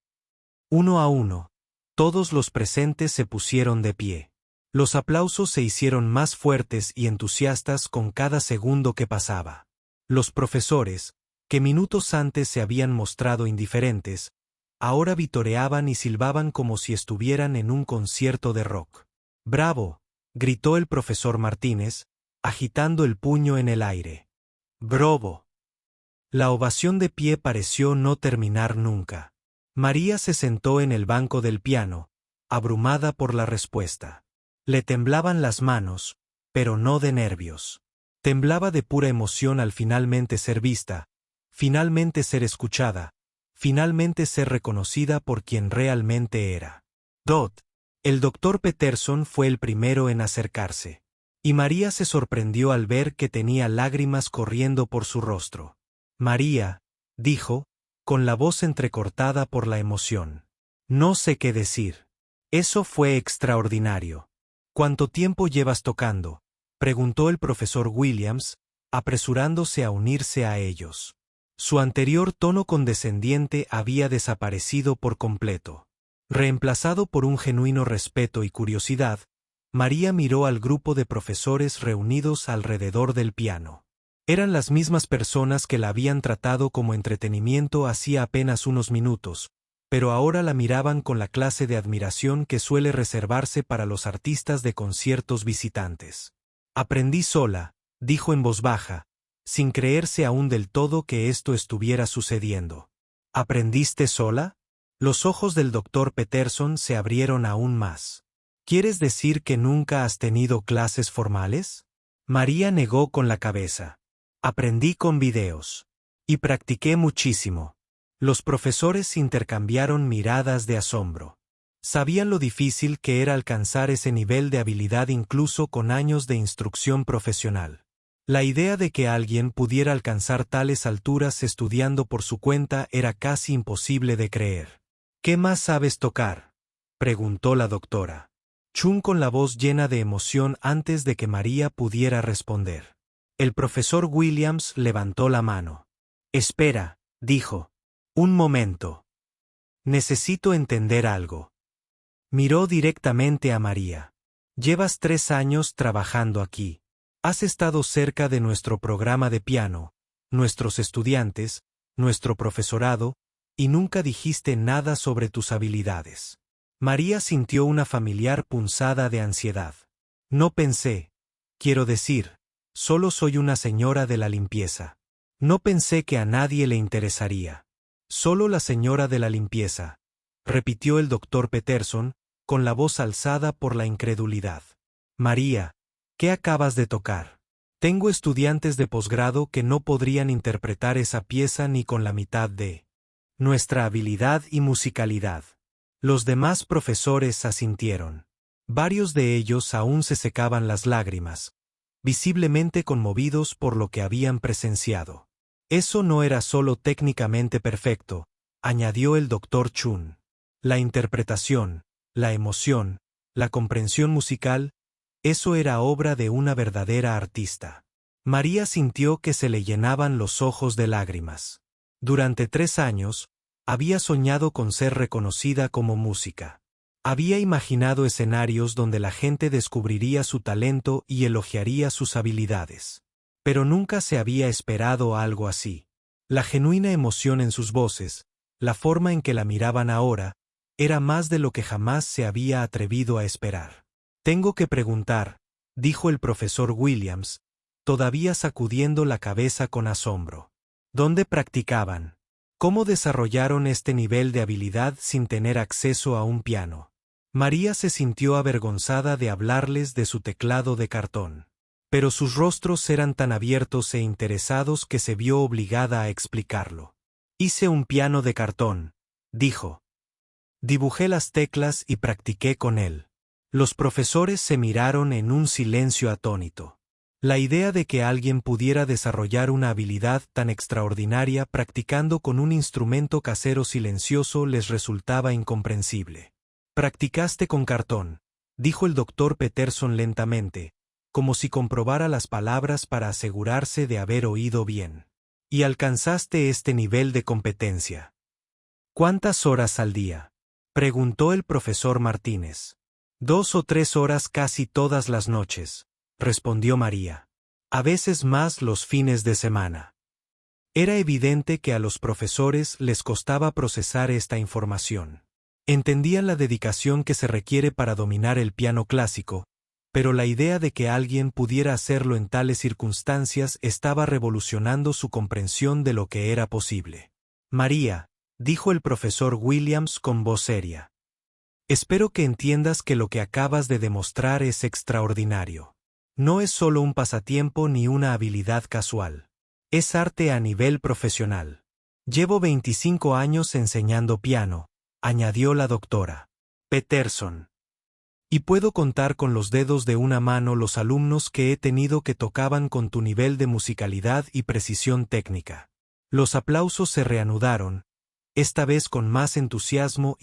Uno a uno, todos los presentes se pusieron de pie. Los aplausos se hicieron más fuertes y entusiastas con cada segundo que pasaba. Los profesores, que minutos antes se habían mostrado indiferentes, ahora vitoreaban y silbaban como si estuvieran en un concierto de rock. ¡Bravo!, gritó el profesor Martínez, agitando el puño en el aire. ¡Bravo! La ovación de pie pareció no terminar nunca. María se sentó en el banco del piano, abrumada por la respuesta. Le temblaban las manos, pero no de nervios. Temblaba de pura emoción al finalmente ser vista, finalmente ser escuchada, finalmente ser reconocida por quien realmente era. Dot. El doctor Peterson fue el primero en acercarse. Y María se sorprendió al ver que tenía lágrimas corriendo por su rostro. María, dijo, con la voz entrecortada por la emoción. No sé qué decir. Eso fue extraordinario. ¿Cuánto tiempo llevas tocando?, preguntó el profesor Williams, apresurándose a unirse a ellos. Su anterior tono condescendiente había desaparecido por completo. Reemplazado por un genuino respeto y curiosidad, María miró al grupo de profesores reunidos alrededor del piano. Eran las mismas personas que la habían tratado como entretenimiento hacía apenas unos minutos, pero ahora la miraban con la clase de admiración que suele reservarse para los artistas de conciertos visitantes. Aprendí sola, dijo en voz baja, sin creerse aún del todo que esto estuviera sucediendo. ¿Aprendiste sola? Los ojos del doctor Peterson se abrieron aún más. ¿Quieres decir que nunca has tenido clases formales? María negó con la cabeza. Aprendí con videos. Y practiqué muchísimo. Los profesores intercambiaron miradas de asombro. Sabían lo difícil que era alcanzar ese nivel de habilidad incluso con años de instrucción profesional. La idea de que alguien pudiera alcanzar tales alturas estudiando por su cuenta era casi imposible de creer. ¿Qué más sabes tocar?, preguntó la doctora. Chun con la voz llena de emoción antes de que María pudiera responder. El profesor Williams levantó la mano. Espera, dijo. Un momento. Necesito entender algo. Miró directamente a María. Llevas 3 años trabajando aquí. Has estado cerca de nuestro programa de piano, nuestros estudiantes, nuestro profesorado, y nunca dijiste nada sobre tus habilidades. María sintió una familiar punzada de ansiedad. No pensé, quiero decir, solo soy una señora de la limpieza. No pensé que a nadie le interesaría. Solo la señora de la limpieza, repitió el doctor Peterson, con la voz alzada por la incredulidad. María, ¿qué acabas de tocar? Tengo estudiantes de posgrado que no podrían interpretar esa pieza ni con la mitad de nuestra habilidad y musicalidad. Los demás profesores asintieron. Varios de ellos aún se secaban las lágrimas, visiblemente conmovidos por lo que habían presenciado. Eso no era solo técnicamente perfecto, añadió el Dr. Chun. La interpretación, la emoción, la comprensión musical, eso era obra de una verdadera artista. María sintió que se le llenaban los ojos de lágrimas. Durante 3 años, había soñado con ser reconocida como música. Había imaginado escenarios donde la gente descubriría su talento y elogiaría sus habilidades. Pero nunca se había esperado algo así. La genuina emoción en sus voces, la forma en que la miraban ahora, era más de lo que jamás se había atrevido a esperar. Tengo que preguntar, dijo el profesor Williams, todavía sacudiendo la cabeza con asombro. ¿Dónde practicaban? ¿Cómo desarrollaron este nivel de habilidad sin tener acceso a un piano? María se sintió avergonzada de hablarles de su teclado de cartón. Pero sus rostros eran tan abiertos e interesados que se vio obligada a explicarlo. Hice un piano de cartón, dijo. Dibujé las teclas y practiqué con él. Los profesores se miraron en un silencio atónito. La idea de que alguien pudiera desarrollar una habilidad tan extraordinaria practicando con un instrumento casero silencioso les resultaba incomprensible. «Practicaste con cartón», dijo el doctor Peterson lentamente, como si comprobara las palabras para asegurarse de haber oído bien. «Y alcanzaste este nivel de competencia». «¿Cuántas horas al día?», preguntó el profesor Martínez. 2 o 3 horas casi todas las noches, respondió María. A veces más los fines de semana. Era evidente que a los profesores les costaba procesar esta información. Entendían la dedicación que se requiere para dominar el piano clásico, pero la idea de que alguien pudiera hacerlo en tales circunstancias estaba revolucionando su comprensión de lo que era posible. María, dijo el profesor Williams con voz seria. Espero que entiendas que lo que acabas de demostrar es extraordinario. No es solo un pasatiempo ni una habilidad casual. Es arte a nivel profesional. Llevo 25 años enseñando piano, añadió la doctora Peterson. Y puedo contar con los dedos de una mano los alumnos que he tenido que tocaban con tu nivel de musicalidad y precisión técnica. Los aplausos se reanudaron, esta vez con más entusiasmo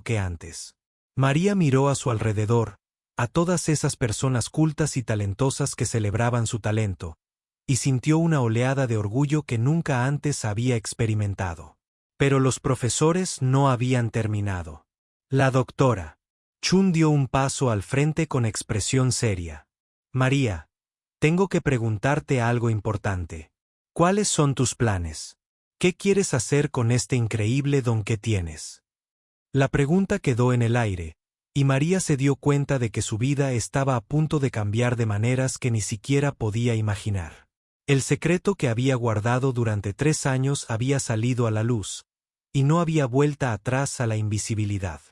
que antes. María miró a su alrededor, a todas esas personas cultas y talentosas que celebraban su talento, y sintió una oleada de orgullo que nunca antes había experimentado. Pero los profesores no habían terminado. La doctora Chun dio un paso al frente con expresión seria. María, tengo que preguntarte algo importante. ¿Cuáles son tus planes? ¿Qué quieres hacer con este increíble don que tienes? La pregunta quedó en el aire, y María se dio cuenta de que su vida estaba a punto de cambiar de maneras que ni siquiera podía imaginar. El secreto que había guardado durante 3 años había salido a la luz, y no había vuelta atrás a la invisibilidad.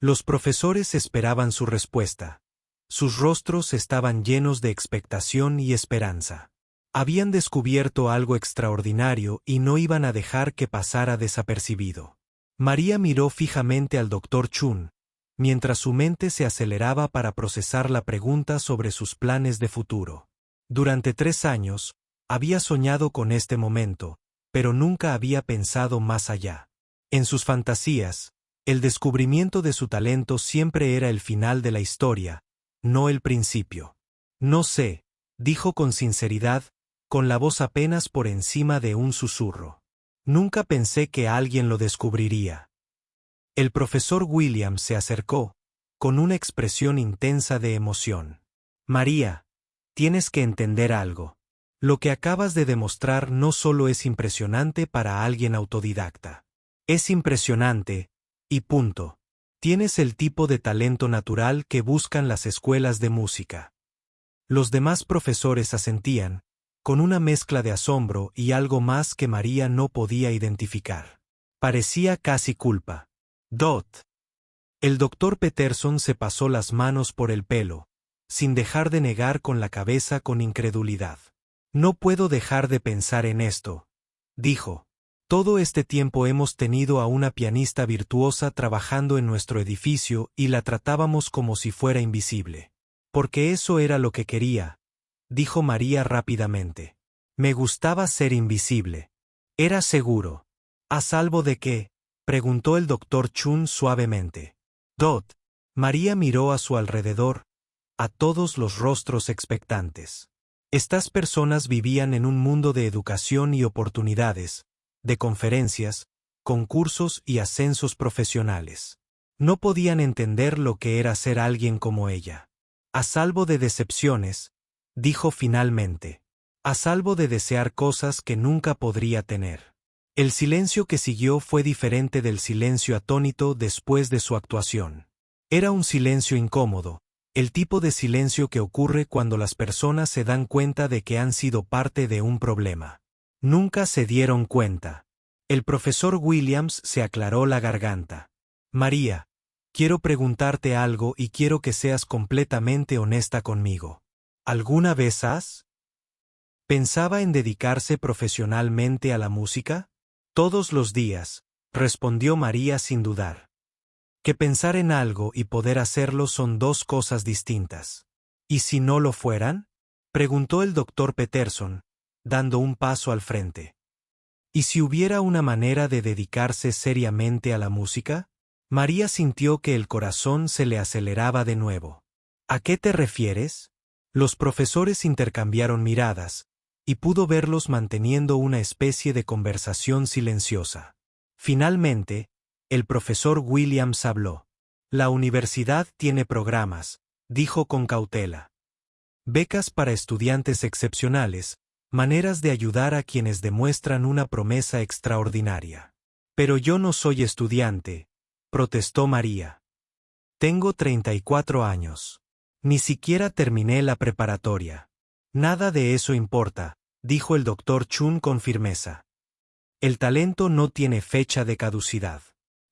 Los profesores esperaban su respuesta. Sus rostros estaban llenos de expectación y esperanza. Habían descubierto algo extraordinario y no iban a dejar que pasara desapercibido. María miró fijamente al Dr. Chun, mientras su mente se aceleraba para procesar la pregunta sobre sus planes de futuro. Durante 3 años, había soñado con este momento, pero nunca había pensado más allá. En sus fantasías, el descubrimiento de su talento siempre era el final de la historia, no el principio. No sé, dijo con sinceridad, con la voz apenas por encima de un susurro. Nunca pensé que alguien lo descubriría. El profesor Williams se acercó, con una expresión intensa de emoción. María, tienes que entender algo. Lo que acabas de demostrar no solo es impresionante para alguien autodidacta. Es impresionante, y punto. Tienes el tipo de talento natural que buscan las escuelas de música. Los demás profesores asentían, con una mezcla de asombro y algo más que María no podía identificar. Parecía casi culpa. El doctor Peterson se pasó las manos por el pelo, sin dejar de negar con la cabeza con incredulidad. No puedo dejar de pensar en esto, dijo. Todo este tiempo hemos tenido a una pianista virtuosa trabajando en nuestro edificio y la tratábamos como si fuera invisible. Porque eso era lo que quería, dijo María rápidamente. Me gustaba ser invisible. Era seguro. ¿A salvo de qué?, preguntó el doctor Chun suavemente. Dot. María miró a su alrededor, a todos los rostros expectantes. Estas personas vivían en un mundo de educación y oportunidades, de conferencias, concursos y ascensos profesionales. No podían entender lo que era ser alguien como ella. A salvo de decepciones, dijo finalmente. A salvo de desear cosas que nunca podría tener. El silencio que siguió fue diferente del silencio atónito después de su actuación. Era un silencio incómodo, el tipo de silencio que ocurre cuando las personas se dan cuenta de que han sido parte de un problema. Nunca se dieron cuenta. El profesor Williams se aclaró la garganta. María, quiero preguntarte algo y quiero que seas completamente honesta conmigo. ¿Alguna vez has pensaba en dedicarse profesionalmente a la música? Todos los días, respondió María sin dudar. Que pensar en algo y poder hacerlo son dos cosas distintas. ¿Y si no lo fueran?, preguntó el doctor Peterson, dando un paso al frente. ¿Y si hubiera una manera de dedicarse seriamente a la música? María sintió que el corazón se le aceleraba de nuevo. ¿A qué te refieres? Los profesores intercambiaron miradas, y pudo verlos manteniendo una especie de conversación silenciosa. Finalmente, el profesor Williams habló. La universidad tiene programas, dijo con cautela. Becas para estudiantes excepcionales, maneras de ayudar a quienes demuestran una promesa extraordinaria. Pero yo no soy estudiante, protestó María. Tengo 34 años. Ni siquiera terminé la preparatoria. Nada de eso importa, dijo el doctor Chun con firmeza. El talento no tiene fecha de caducidad.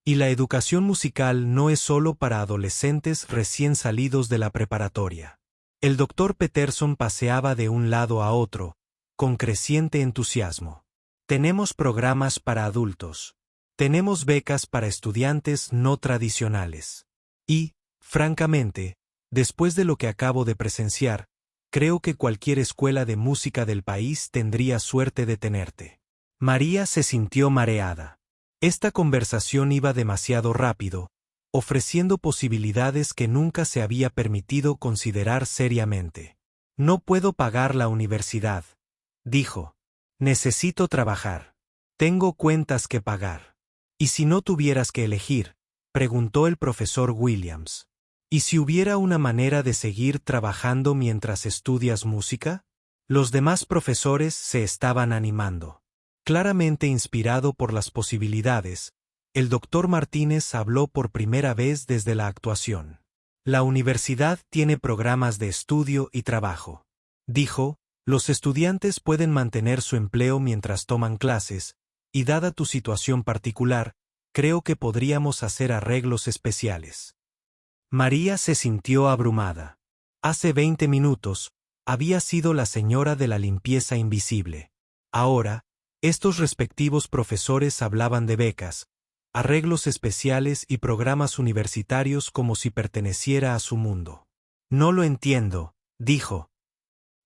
Y la educación musical no es solo para adolescentes recién salidos de la preparatoria. El doctor Peterson paseaba de un lado a otro, con creciente entusiasmo. Tenemos programas para adultos. Tenemos becas para estudiantes no tradicionales. Y, francamente, después de lo que acabo de presenciar, creo que cualquier escuela de música del país tendría suerte de tenerte. María se sintió mareada. Esta conversación iba demasiado rápido, ofreciendo posibilidades que nunca se había permitido considerar seriamente. No puedo pagar la universidad, dijo. Necesito trabajar. Tengo cuentas que pagar. ¿Y si no tuvieras que elegir?, preguntó el profesor Williams. ¿Y si hubiera una manera de seguir trabajando mientras estudias música? Los demás profesores se estaban animando. Claramente inspirado por las posibilidades, el doctor Martínez habló por primera vez desde la actuación. La universidad tiene programas de estudio y trabajo. Dijo, los estudiantes pueden mantener su empleo mientras toman clases, y dada tu situación particular, creo que podríamos hacer arreglos especiales. María se sintió abrumada. Hace 20 minutos, había sido la señora de la limpieza invisible. Ahora, estos respectivos profesores hablaban de becas, arreglos especiales y programas universitarios como si perteneciera a su mundo. No lo entiendo, dijo.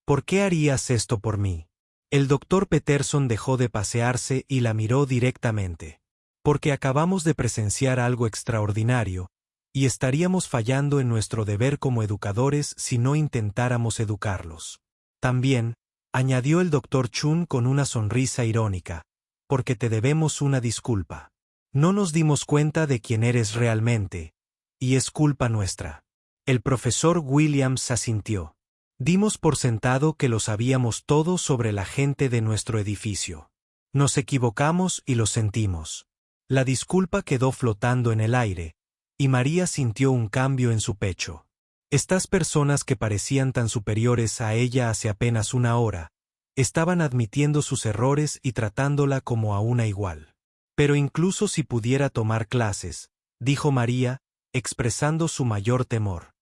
¿Por qué harías esto por mí? El doctor Peterson dejó de pasearse y la miró directamente. Porque acabamos de presenciar algo extraordinario, y estaríamos fallando en nuestro deber como educadores si no intentáramos educarlos. También, añadió el doctor Chun con una sonrisa irónica, porque te debemos una disculpa. No nos dimos cuenta de quién eres realmente, y es culpa nuestra. El profesor Williams asintió. Dimos por sentado que lo sabíamos todo sobre la gente de nuestro edificio. Nos equivocamos y lo sentimos. La disculpa quedó flotando en el aire, y María sintió un cambio en su pecho. Estas personas que parecían tan superiores a ella hace apenas una hora, estaban admitiendo sus errores y tratándola como a una igual. Pero incluso si pudiera tomar clases, dijo María, expresando su mayor temor.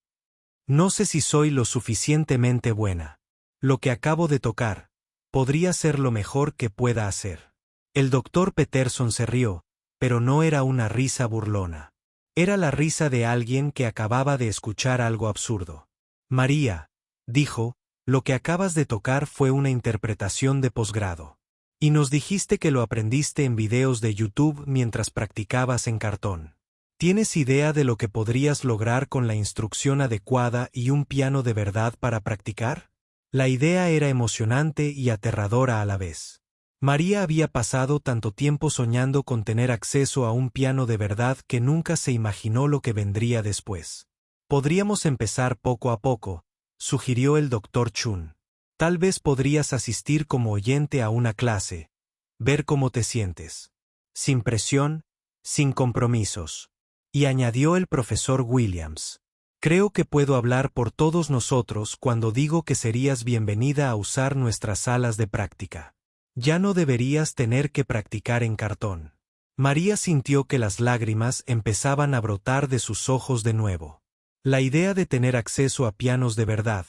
No sé si soy lo suficientemente buena. Lo que acabo de tocar podría ser lo mejor que pueda hacer. El doctor Peterson se rió, pero no era una risa burlona. Era la risa de alguien que acababa de escuchar algo absurdo. María, dijo, lo que acabas de tocar fue una interpretación de posgrado. Y nos dijiste que lo aprendiste en videos de YouTube mientras practicabas en cartón. ¿Tienes idea de lo que podrías lograr con la instrucción adecuada y un piano de verdad para practicar? La idea era emocionante y aterradora a la vez. María había pasado tanto tiempo soñando con tener acceso a un piano de verdad que nunca se imaginó lo que vendría después. Podríamos empezar poco a poco, sugirió el Dr. Chun. Tal vez podrías asistir como oyente a una clase, ver cómo te sientes. Sin presión, sin compromisos. Y añadió el profesor Williams. Creo que puedo hablar por todos nosotros cuando digo que serías bienvenida a usar nuestras salas de práctica. Ya no deberías tener que practicar en cartón. María sintió que las lágrimas empezaban a brotar de sus ojos de nuevo. La idea de tener acceso a pianos de verdad,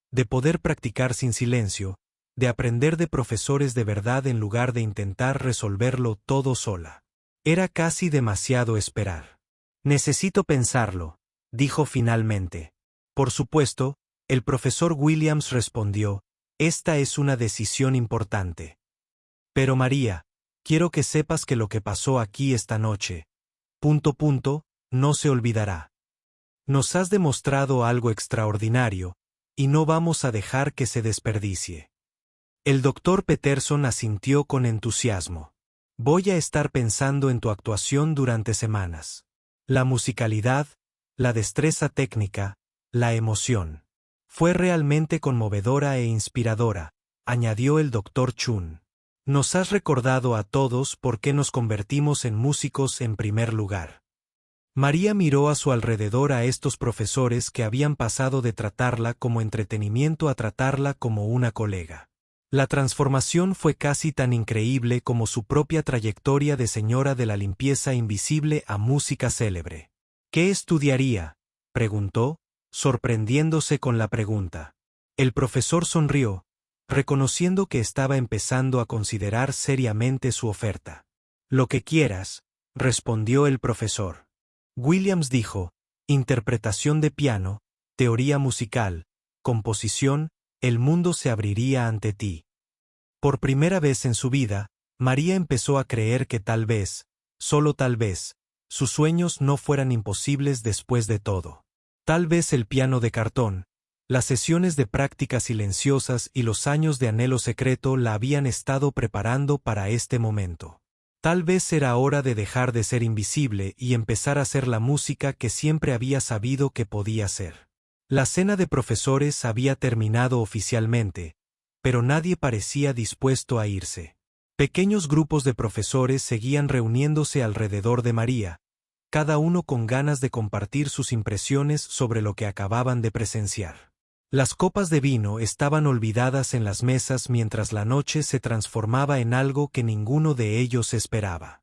de poder practicar sin silencio, de aprender de profesores de verdad en lugar de intentar resolverlo todo sola. Era casi demasiado esperar. Necesito pensarlo, dijo finalmente. Por supuesto, el profesor Williams respondió, esta es una decisión importante. Pero María, quiero que sepas que lo que pasó aquí esta noche, no se olvidará. Nos has demostrado algo extraordinario, y no vamos a dejar que se desperdicie. El doctor Peterson asintió con entusiasmo. Voy a estar pensando en tu actuación durante semanas. La musicalidad, la destreza técnica, la emoción. Fue realmente conmovedora e inspiradora, añadió el doctor Chun. Nos has recordado a todos por qué nos convertimos en músicos en primer lugar. María miró a su alrededor a estos profesores que habían pasado de tratarla como entretenimiento a tratarla como una colega. La transformación fue casi tan increíble como su propia trayectoria de señora de la limpieza invisible a música célebre. ¿Qué estudiaría?, preguntó, sorprendiéndose con la pregunta. El profesor sonrió, reconociendo que estaba empezando a considerar seriamente su oferta. Lo que quieras, respondió el profesor. Williams dijo, interpretación de piano, teoría musical, composición, el mundo se abriría ante ti. Por primera vez en su vida, María empezó a creer que tal vez, solo tal vez, sus sueños no fueran imposibles después de todo. Tal vez el piano de cartón, las sesiones de práctica silenciosas y los años de anhelo secreto la habían estado preparando para este momento. Tal vez era hora de dejar de ser invisible y empezar a hacer la música que siempre había sabido que podía ser. La cena de profesores había terminado oficialmente, pero nadie parecía dispuesto a irse. Pequeños grupos de profesores seguían reuniéndose alrededor de María, cada uno con ganas de compartir sus impresiones sobre lo que acababan de presenciar. Las copas de vino estaban olvidadas en las mesas mientras la noche se transformaba en algo que ninguno de ellos esperaba.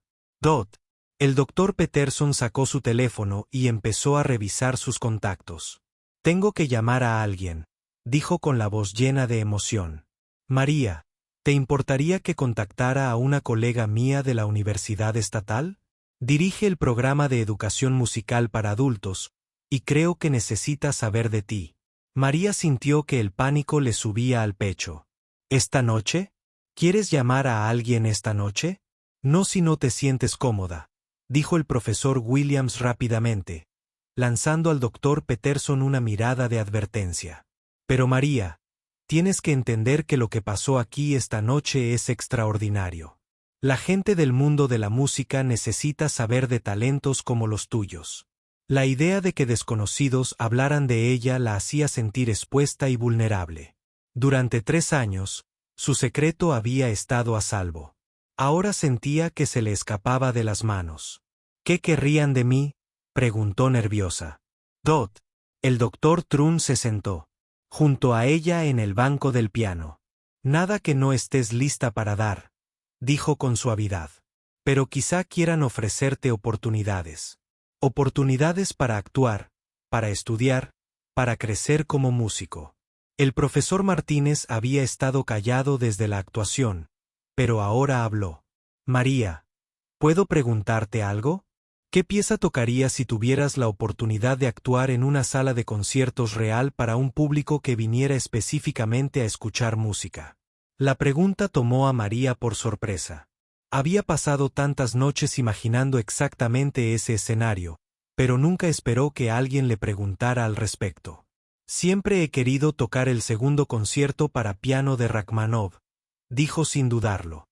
El doctor Peterson sacó su teléfono y empezó a revisar sus contactos. Tengo que llamar a alguien, dijo con la voz llena de emoción. María, ¿te importaría que contactara a una colega mía de la Universidad Estatal? Dirige el programa de educación musical para adultos, y creo que necesita saber de ti. María sintió que el pánico le subía al pecho. ¿Esta noche? ¿Quieres llamar a alguien esta noche? No si no te sientes cómoda, dijo el profesor Williams rápidamente, lanzando al doctor Peterson una mirada de advertencia. Pero María, tienes que entender que lo que pasó aquí esta noche es extraordinario. La gente del mundo de la música necesita saber de talentos como los tuyos. La idea de que desconocidos hablaran de ella la hacía sentir expuesta y vulnerable. Durante 3 años, su secreto había estado a salvo. Ahora sentía que se le escapaba de las manos. ¿Qué querrían de mí?, preguntó nerviosa. El doctor Trun se sentó junto a ella en el banco del piano. Nada que no estés lista para dar, dijo con suavidad. Pero quizá quieran ofrecerte oportunidades. Oportunidades para actuar, para estudiar, para crecer como músico. El profesor Martínez había estado callado desde la actuación, pero ahora habló. María, ¿puedo preguntarte algo? ¿Qué pieza tocarías si tuvieras la oportunidad de actuar en una sala de conciertos real para un público que viniera específicamente a escuchar música? La pregunta tomó a María por sorpresa. Había pasado tantas noches imaginando exactamente ese escenario, pero nunca esperó que alguien le preguntara al respecto. Siempre he querido tocar el segundo concierto para piano de Rachmaninoff, dijo sin dudarlo.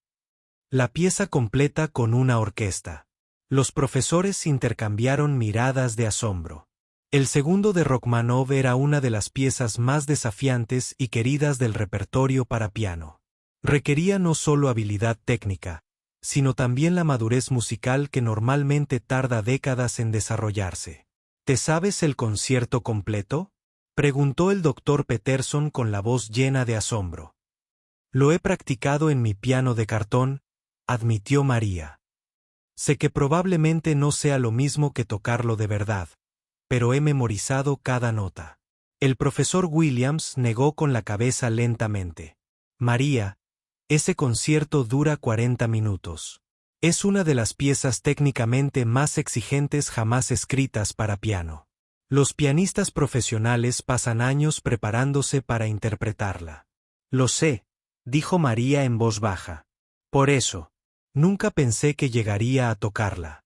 La pieza completa con una orquesta. Los profesores intercambiaron miradas de asombro. El segundo de Rachmaninoff era una de las piezas más desafiantes y queridas del repertorio para piano. Requería no solo habilidad técnica, sino también la madurez musical que normalmente tarda décadas en desarrollarse. ¿Te sabes el concierto completo?, preguntó el doctor Peterson con la voz llena de asombro. Lo he practicado en mi piano de cartón, admitió María. Sé que probablemente no sea lo mismo que tocarlo de verdad, pero he memorizado cada nota. El profesor Williams negó con la cabeza lentamente. María, ese concierto dura 40 minutos. Es una de las piezas técnicamente más exigentes jamás escritas para piano. Los pianistas profesionales pasan años preparándose para interpretarla. Lo sé, dijo María en voz baja. Por eso, nunca pensé que llegaría a tocarla.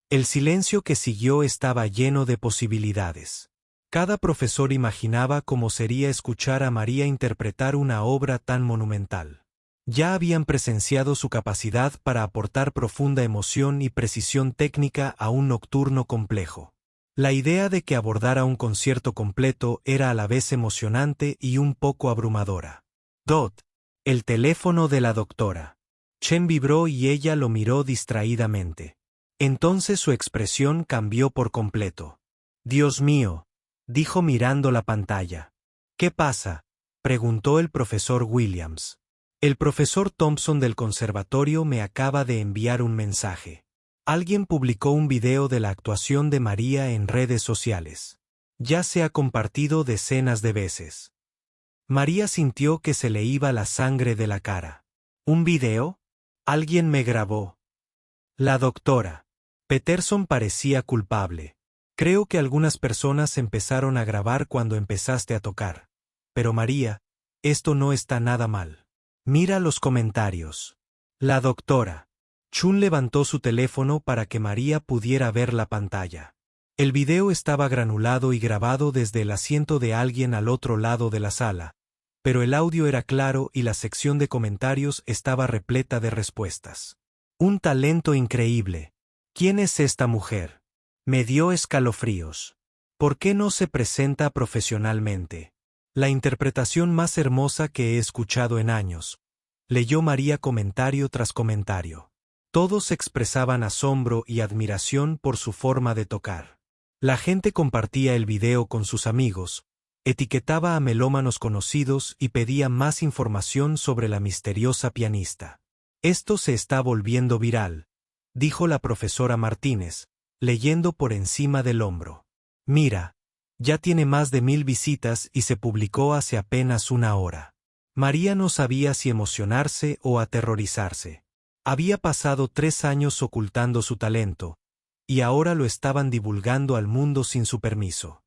El silencio que siguió estaba lleno de posibilidades. Cada profesor imaginaba cómo sería escuchar a María interpretar una obra tan monumental. Ya habían presenciado su capacidad para aportar profunda emoción y precisión técnica a un nocturno complejo. La idea de que abordara un concierto completo era a la vez emocionante y un poco abrumadora. Dot. El teléfono de la doctora. Chen vibró y ella lo miró distraídamente. Entonces su expresión cambió por completo. Dios mío, dijo mirando la pantalla. ¿Qué pasa?, preguntó el profesor Williams. El profesor Thompson del conservatorio me acaba de enviar un mensaje. Alguien publicó un video de la actuación de María en redes sociales. Ya se ha compartido decenas de veces. María sintió que se le iba la sangre de la cara. ¿Un video? Alguien me grabó. La doctora. Peterson parecía culpable. Creo que algunas personas empezaron a grabar cuando empezaste a tocar. Pero María, esto no está nada mal. Mira los comentarios. La doctora. Chun levantó su teléfono para que María pudiera ver la pantalla. El video estaba granulado y grabado desde el asiento de alguien al otro lado de la sala, pero el audio era claro y la sección de comentarios estaba repleta de respuestas. Un talento increíble. ¿Quién es esta mujer? Me dio escalofríos. ¿Por qué no se presenta profesionalmente? La interpretación más hermosa que he escuchado en años. Leyó María comentario tras comentario. Todos expresaban asombro y admiración por su forma de tocar. La gente compartía el video con sus amigos, etiquetaba a melómanos conocidos y pedía más información sobre la misteriosa pianista. Esto se está volviendo viral, dijo la profesora Martínez, leyendo por encima del hombro. Mira, ya tiene más de 1000 visitas y se publicó hace apenas una hora. María no sabía si emocionarse o aterrorizarse. Había pasado 3 años ocultando su talento, y ahora lo estaban divulgando al mundo sin su permiso.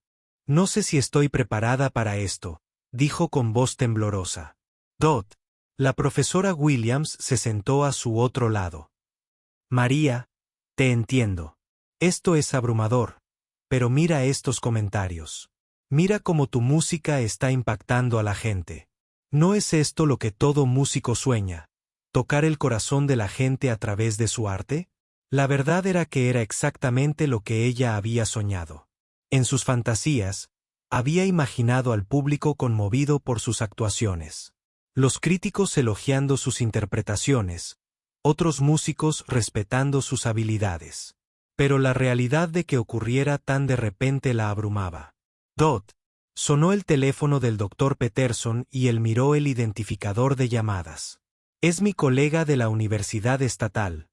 No sé si estoy preparada para esto, dijo con voz temblorosa. Dot. La profesora Williams se sentó a su otro lado. María, te entiendo. Esto es abrumador, pero mira estos comentarios. Mira cómo tu música está impactando a la gente. ¿No es esto lo que todo músico sueña? ¿Tocar el corazón de la gente a través de su arte? La verdad era que era exactamente lo que ella había soñado. En sus fantasías, había imaginado al público conmovido por sus actuaciones. Los críticos elogiando sus interpretaciones, otros músicos respetando sus habilidades. Pero la realidad de que ocurriera tan de repente la abrumaba. Dot. Sonó el teléfono del doctor Peterson y él miró el identificador de llamadas. Es mi colega de la Universidad Estatal,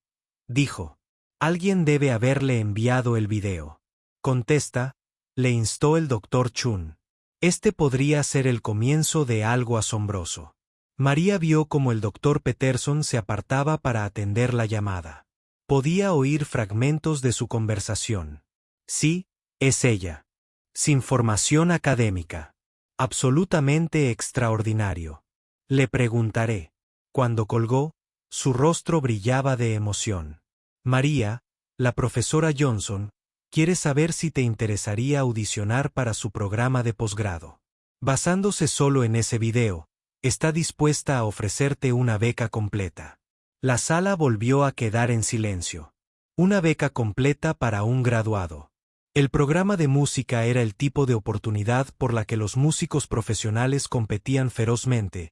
dijo. Alguien debe haberle enviado el video. Contesta, le instó el doctor Chun. Este podría ser el comienzo de algo asombroso. María vio cómo el doctor Peterson se apartaba para atender la llamada. Podía oír fragmentos de su conversación. Sí, es ella. Sin formación académica. Absolutamente extraordinario. Le preguntaré. Cuando colgó, su rostro brillaba de emoción. María, la profesora Johnson, quiere saber si te interesaría audicionar para su programa de posgrado. Basándose solo en ese video, está dispuesta a ofrecerte una beca completa. La sala volvió a quedar en silencio. Una beca completa para un graduado. El programa de música era el tipo de oportunidad por la que los músicos profesionales competían ferozmente,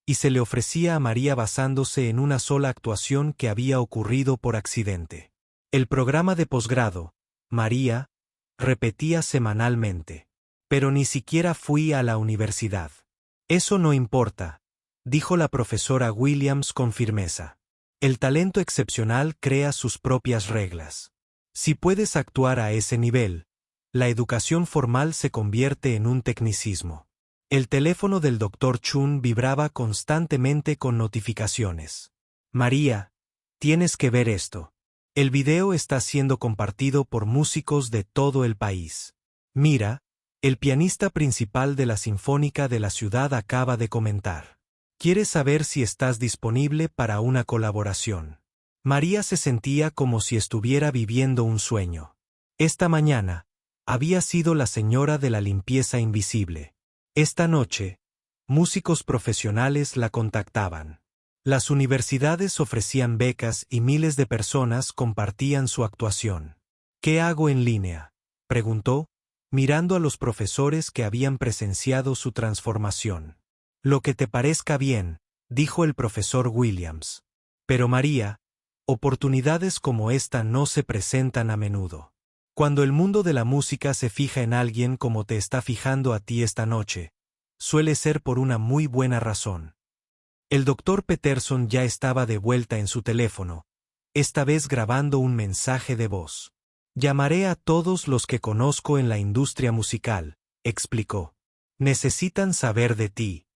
y se le ofrecía a María basándose en una sola actuación que había ocurrido por accidente. El programa de posgrado, María, repetía semanalmente. Pero ni siquiera fui a la universidad. Eso no importa, dijo la profesora Williams con firmeza. El talento excepcional crea sus propias reglas. Si puedes actuar a ese nivel, la educación formal se convierte en un tecnicismo. El teléfono del doctor Chun vibraba constantemente con notificaciones. María, tienes que ver esto. El video está siendo compartido por músicos de todo el país. Mira, el pianista principal de la Sinfónica de la ciudad acaba de comentar. ¿Quieres saber si estás disponible para una colaboración? María se sentía como si estuviera viviendo un sueño. Esta mañana, había sido la señora de la limpieza invisible. Esta noche, músicos profesionales la contactaban. Las universidades ofrecían becas y miles de personas compartían su actuación. ¿Qué hago en línea?, preguntó, mirando a los profesores que habían presenciado su transformación. Lo que te parezca bien, dijo el profesor Williams. Pero María, oportunidades como esta no se presentan a menudo. Cuando el mundo de la música se fija en alguien como te está fijando a ti esta noche, suele ser por una muy buena razón. El doctor Peterson ya estaba de vuelta en su teléfono, esta vez grabando un mensaje de voz. Llamaré a todos los que conozco en la industria musical, explicó. Necesitan saber de ti.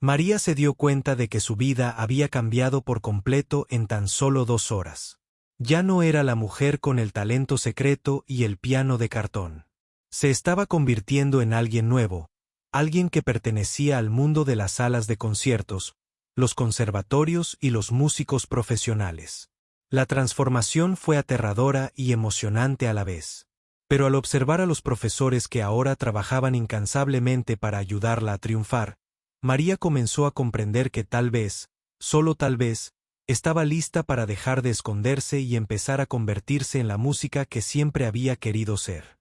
María se dio cuenta de que su vida había cambiado por completo en tan solo 2 horas. Ya no era la mujer con el talento secreto y el piano de cartón. Se estaba convirtiendo en alguien nuevo, alguien que pertenecía al mundo de las salas de conciertos, los conservatorios y los músicos profesionales. La transformación fue aterradora y emocionante a la vez. Pero al observar a los profesores que ahora trabajaban incansablemente para ayudarla a triunfar, María comenzó a comprender que tal vez, solo tal vez, estaba lista para dejar de esconderse y empezar a convertirse en la música que siempre había querido ser.